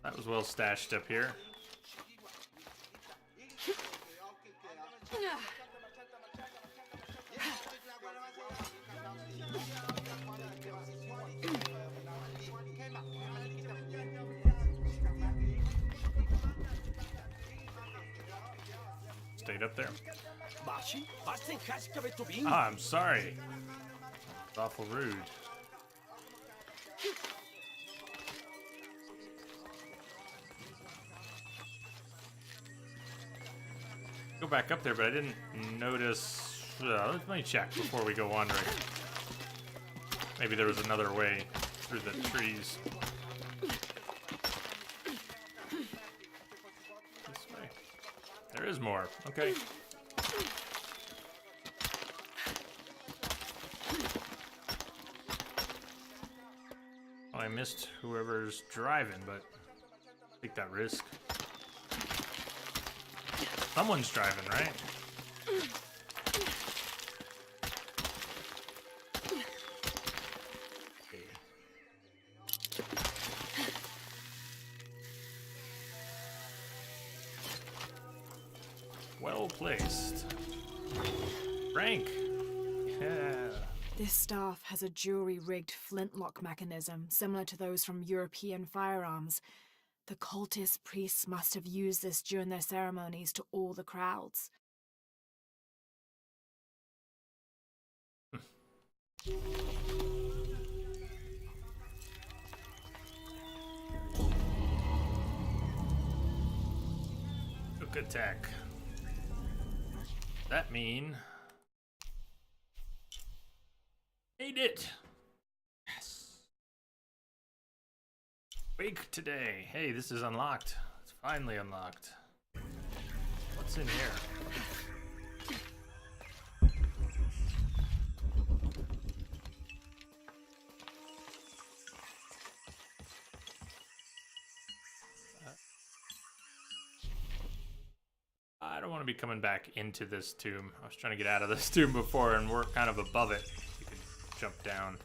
Speaker 1: That was well stashed up here. Stayed up there. Ah, I'm sorry. It's awful rude. Go back up there, but I didn't notice. Let me check before we go wandering. Maybe there was another way through the trees. This way. There is more. Okay. Well, I missed whoever's driving, but take that risk. Someone's driving, right? Well placed. Frank. Yeah.
Speaker 3: This staff has a jury-rigged flintlock mechanism similar to those from European firearms. The cultist priests must have used this during their ceremonies to awe the crowds.
Speaker 1: Hook attack. That mean made it. Yes. Wake today. Hey, this is unlocked. It's finally unlocked. What's in here? I don't want to be coming back into this tomb. I was trying to get out of this tomb before, and we're kind of above it. You can jump down.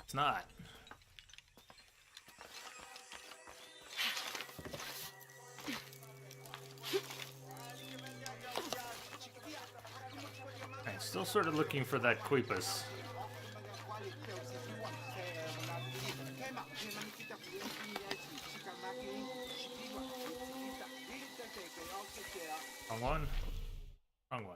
Speaker 1: It's not. I'm still sort of looking for that Quipus. Wrong one? Wrong one.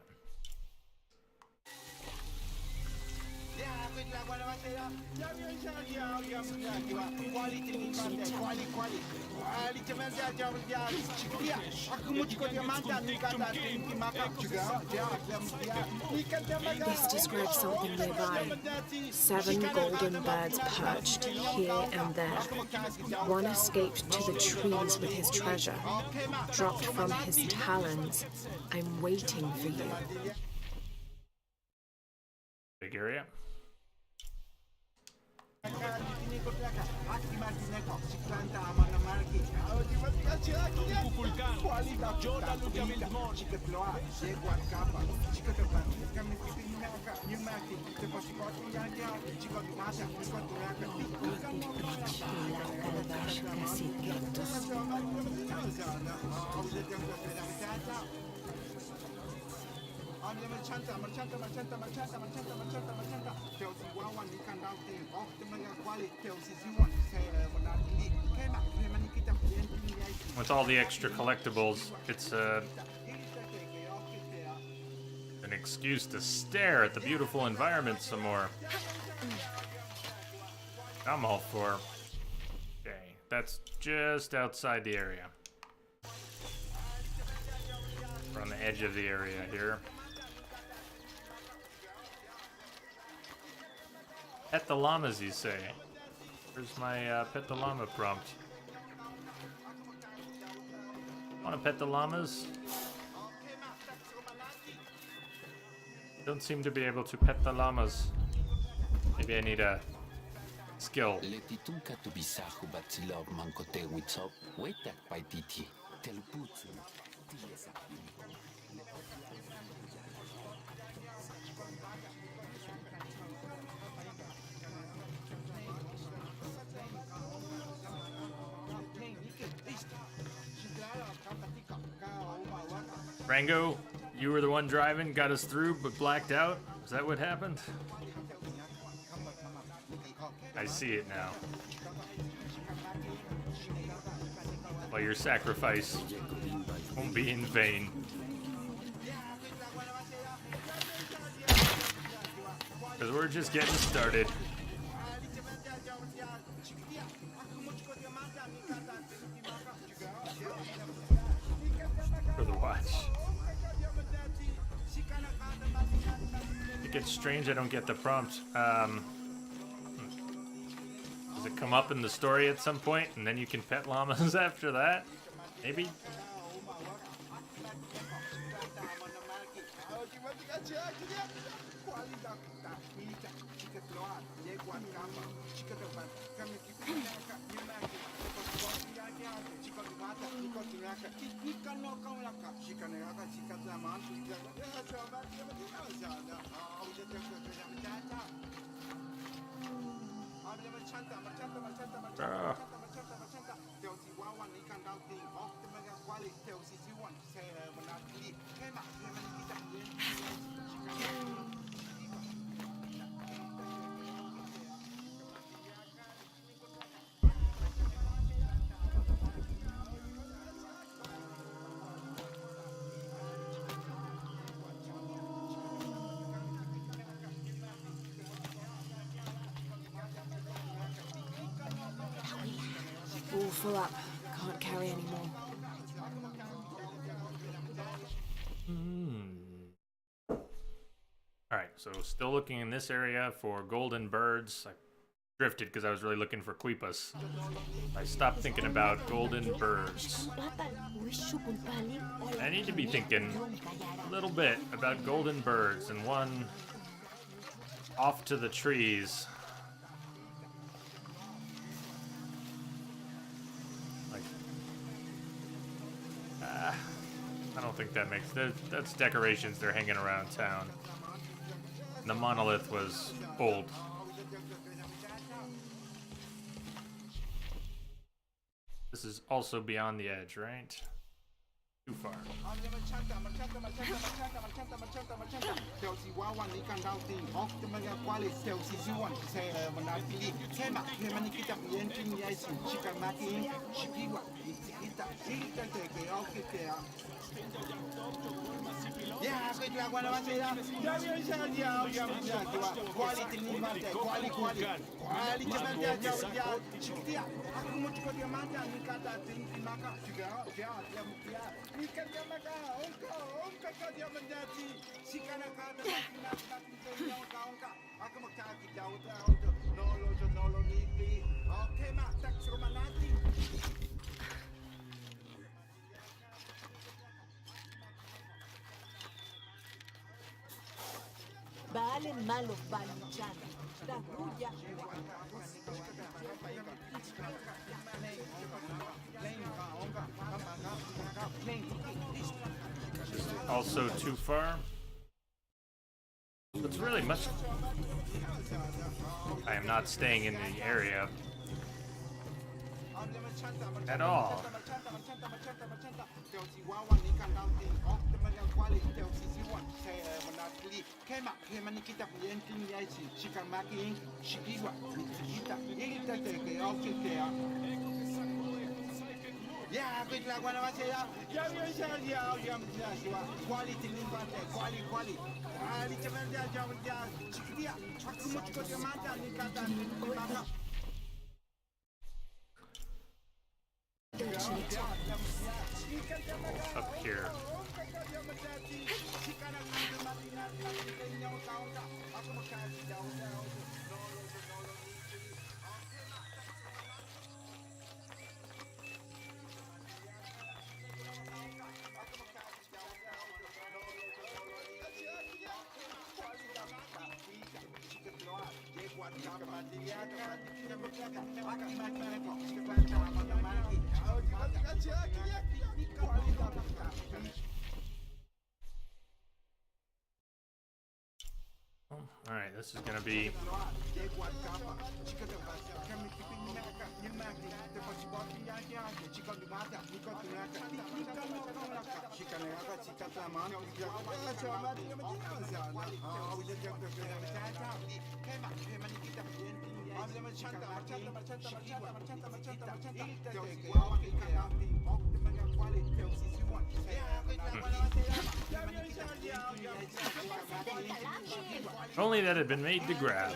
Speaker 3: This describes something nearby. 7 golden birds perched here and there. One escaped to the trees with his treasure, dropped from his talons. I'm waiting for you.
Speaker 1: Big area. With all the extra collectibles, it's an excuse to stare at the beautiful environment some more. I'm all for. Okay, that's just outside the area. We're on the edge of the area here. Pet the llamas, you say? Where's my pet the llama prompt? Want to pet the llamas? Don't seem to be able to pet the llamas. Maybe I need a skill.
Speaker 6: Letitunka to be sahu but love mankote with up. Wait that by DT. Telputsu.
Speaker 1: Rango, you were the one driving, got us through, but blacked out? Is that what happened? I see it now. Well, your sacrifice won't be in vain. Because we're just getting started. For the watch. It gets strange I don't get the prompt. Does it come up in the story at some point and then you can pet llamas after that? Maybe?
Speaker 3: All full up. Can't carry anymore.
Speaker 1: Alright, so still looking in this area for golden birds. I drifted because I was really looking for Quipus. I stopped thinking about golden birds. I need to be thinking a little bit about golden birds and one off to the trees. Like, I don't think that makes that's decorations they're hanging around town. The monolith was old. This is also beyond the edge, right? Too far.
Speaker 5: Valen malos baluchana. Taguya.
Speaker 1: Also too far. It's really much. I am not staying in the area at all. Up here. All right, this is gonna be. Only that had been made to grab.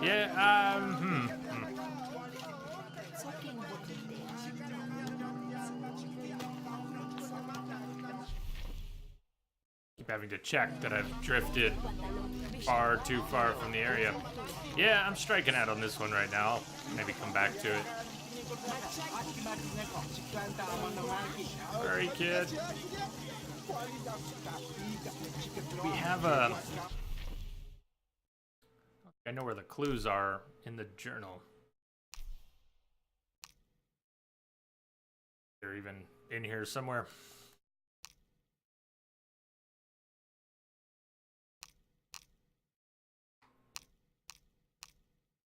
Speaker 1: Yeah, Keep having to check that I've drifted far too far from the area. Yeah, I'm striking out on this one right now. Maybe come back to it. Hurry, kid. We have a... I know where the clues are in the journal. they're even in here somewhere.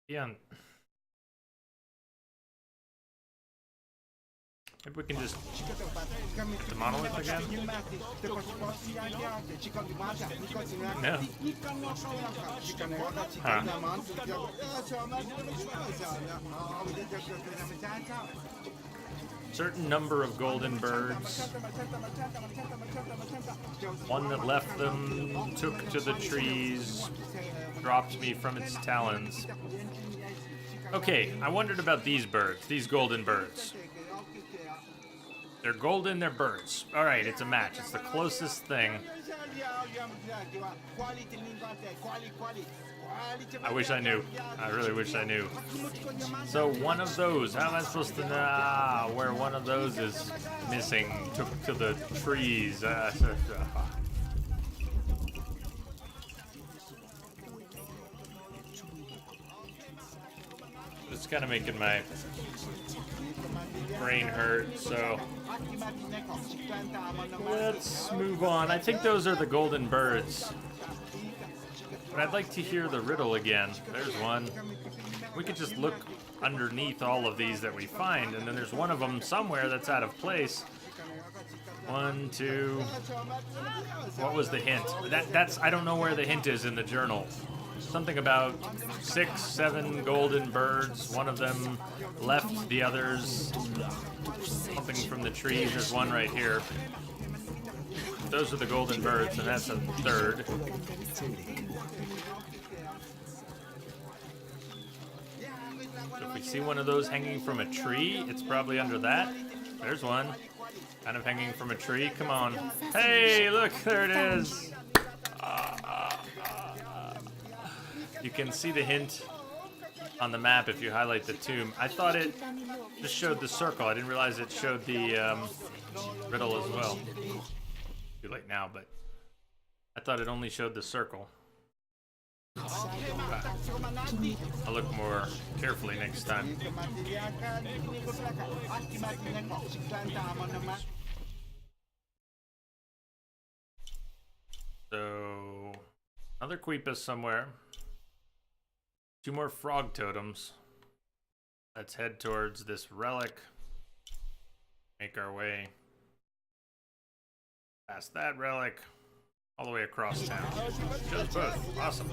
Speaker 1: Yeah. Maybe we can just the monolith again? No. Huh. Certain number of golden birds. One that left them took to the trees, dropped me from its talons. Okay, I wondered about these birds, these golden birds. They're golden, they're birds. Alright, it's a match. It's the closest thing. I wish I knew. I really wish I knew. So one of those, how am I supposed to know where one of those is missing? Took to the trees. It's kind of making my brain hurt, so let's move on. I think those are the golden birds. But I'd like to hear the riddle again. There's one. We could just look underneath all of these that we find, and then there's one of them somewhere that's out of place. 1, 2. What was the hint? That's I don't know where the hint is in the journal. Something about 6, 7 golden birds. One of them left the others. Something from the trees. There's one right here. Those are the golden birds, and that's a third. So if we see one of those hanging from a tree, it's probably under that. There's one. Kind of hanging from a tree. Come on. Hey, look, there it is. You can see the hint on the map if you highlight the tomb. I thought it just showed the circle. I didn't realize it showed the riddle as well. Too late now, but I thought it only showed the circle. I'll look more carefully next time. So, another Quipus somewhere. 2 more frog totems. Let's head towards this relic. Make our way past that relic, all the way across town. Shows both. Awesome.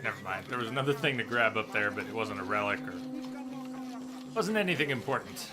Speaker 1: Never mind. There was another thing to grab up there, but it wasn't a relic or wasn't anything important.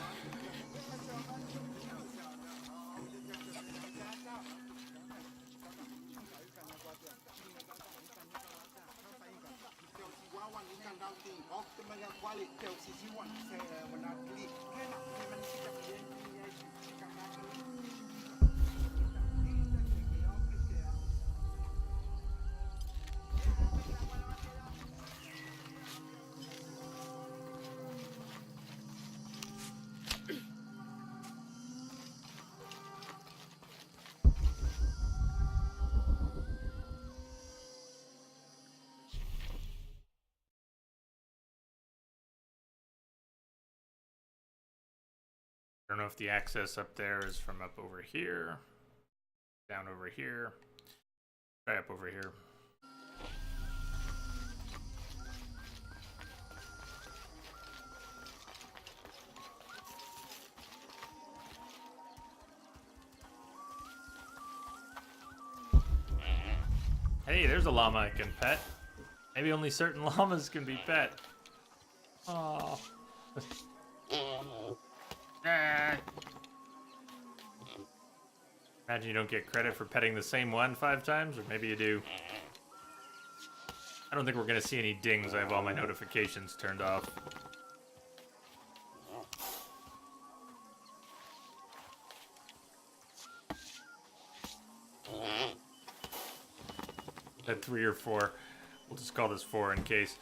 Speaker 1: I don't know if the access up there is from up over here, down over here, try up over here. Hey, there's a llama I can pet. Maybe only certain llamas can be pet. Aww. Imagine you don't get credit for petting the same one 5 times, or maybe you do. I don't think we're gonna see any dings. I have all my notifications turned off. Had 3 or 4. We'll just call this 4 in case.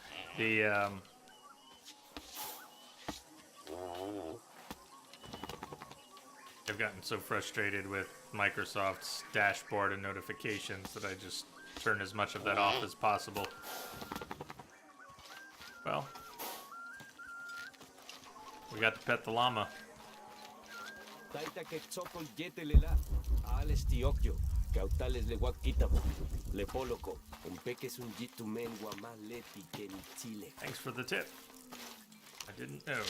Speaker 1: I've gotten so frustrated with Microsoft's dashboard and notifications that I just turn as much of that off as possible. Well, we got to pet the llama.
Speaker 4: Taita Quetzocol yetelela, ales tiokyo, cautales le guaquitabo, le poloco, un peques un jitumen guamaleti que ni chile.
Speaker 1: Thanks for the tip. I didn't know.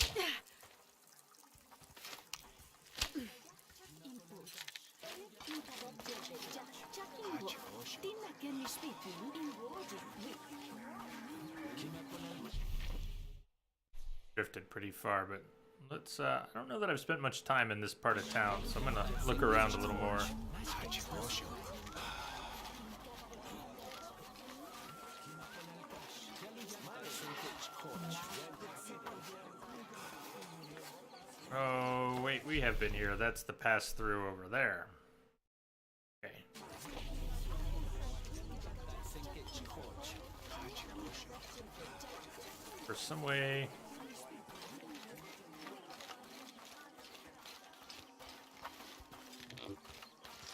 Speaker 1: Drifted pretty far, but let's, I don't know that I've spent much time in this part of town, so I'm gonna look around a little more. Oh, wait, we have been here. That's the pass-through over there. Okay. For some way...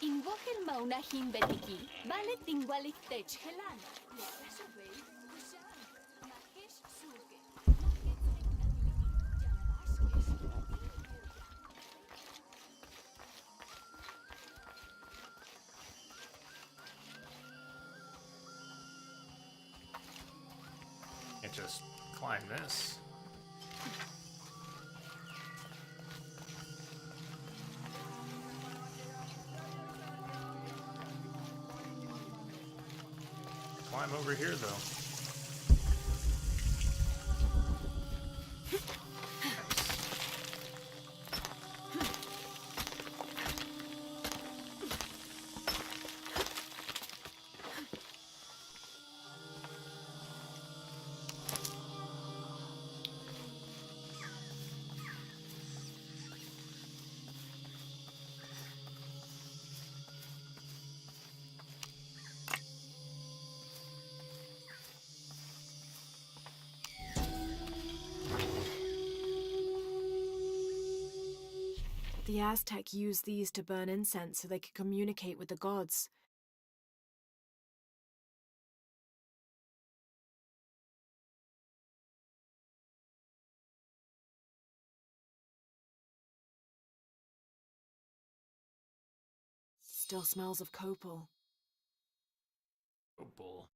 Speaker 7: Invoken mauna himbetiki, vale tingwalik tech helana.
Speaker 1: Can't just climb this. Climb over here, though.
Speaker 3: The Aztec used these to burn incense so they could communicate with the gods. Still smells of copal.
Speaker 1: Copal.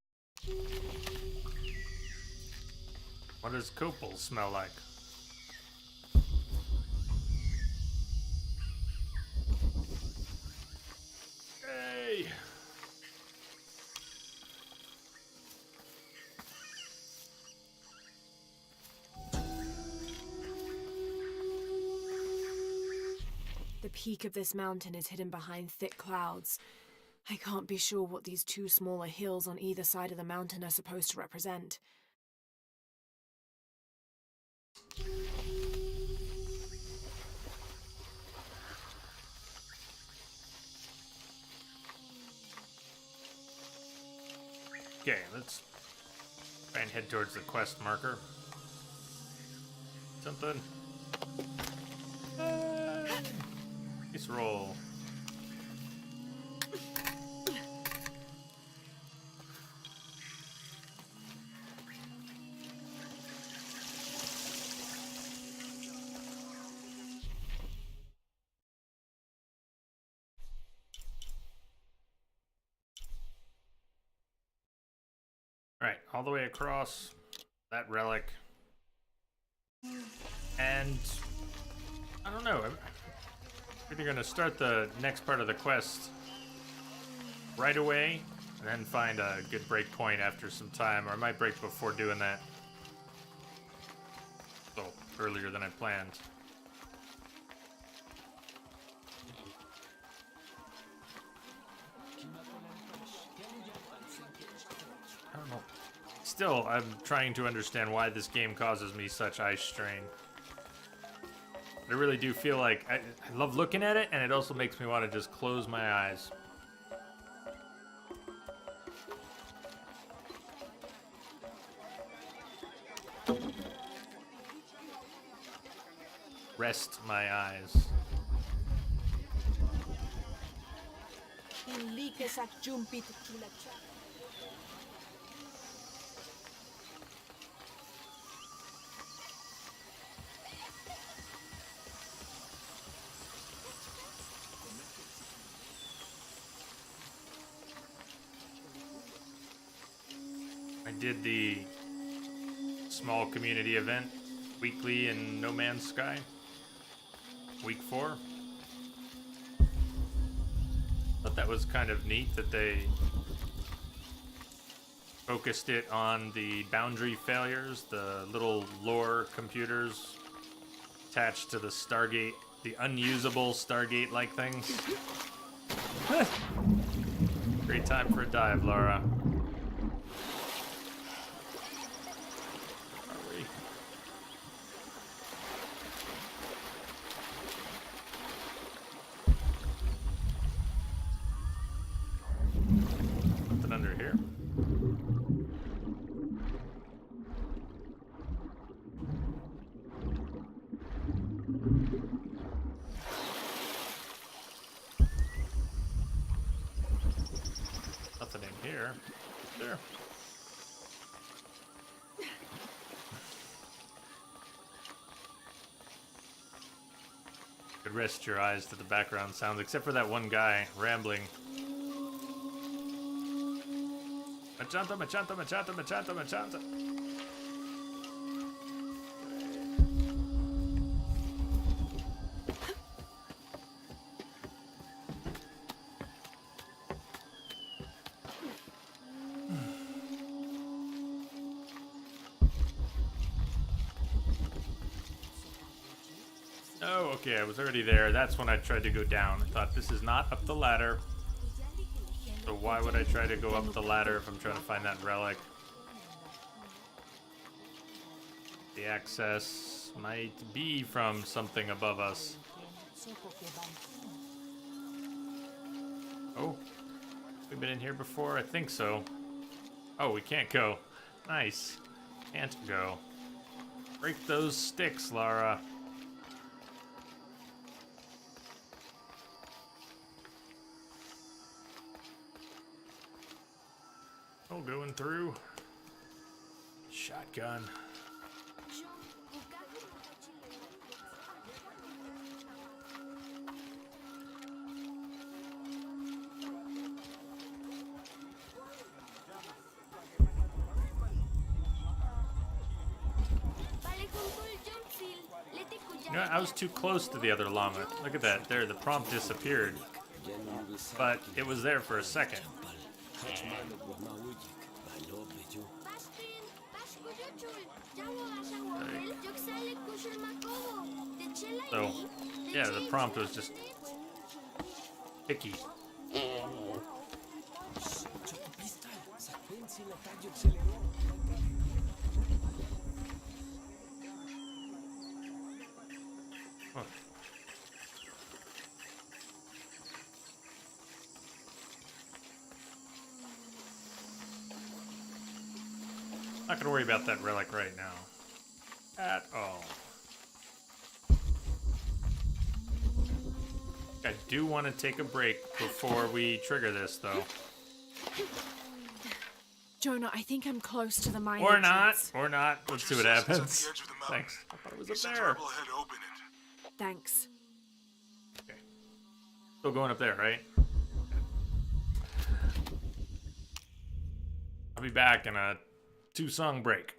Speaker 1: What does copal smell like? Hey!
Speaker 3: The peak of this mountain is hidden behind thick clouds. I can't be sure what these 2 smaller hills on either side of the mountain are supposed to represent.
Speaker 1: Okay, let's try and head towards the quest marker. Something. Nice roll. all the way across that relic. And I don't know. I'm either gonna start the next part of the quest right away and then find a good break point after some time, or I might break before doing that. So earlier than I planned. I don't know. Still, I'm trying to understand why this game causes me such eye strain. I really do feel like I love looking at it, and it also makes me want to just close my eyes. Rest my eyes.
Speaker 5: Inlike sa jumpit kilacha.
Speaker 1: I did the small community event weekly in No Man's Sky. Week 4. Thought that was kind of neat that they focused it on the boundary failures, the little lore computers attached to the Stargate, the unusable Stargate-like things. Great time for a dive, Laura. Under here. Nothing in here. There. Could rest your eyes to the background sounds, except for that one guy rambling. Machanta, machanta, machanta, machanta, machanta. Oh, okay, I was already there. That's when I tried to go down. I thought, this is not up the ladder. So why would I try to go up the ladder if I'm trying to find that relic? The access might be from something above us. Oh, we've been in here before? I think so. Oh, we can't go. Nice. Can't go. Break those sticks, Lara. Oh, going through. Shotgun. You know, I was too close to the other llama. Look at that. There, the prompt disappeared. But it was there for a second. So, yeah, the prompt was just picky. Huh. Not gonna worry about that relic right now. At all. I do want to take a break before we trigger this, though.
Speaker 3: Jonah, I think I'm close to the mine
Speaker 1: Or not.
Speaker 3: entrance.
Speaker 1: Or not. Let's see what happens. Thanks. I thought it was up there.
Speaker 3: Thanks.
Speaker 1: Okay. Still going up there, right? I'll be back in a 2-song break.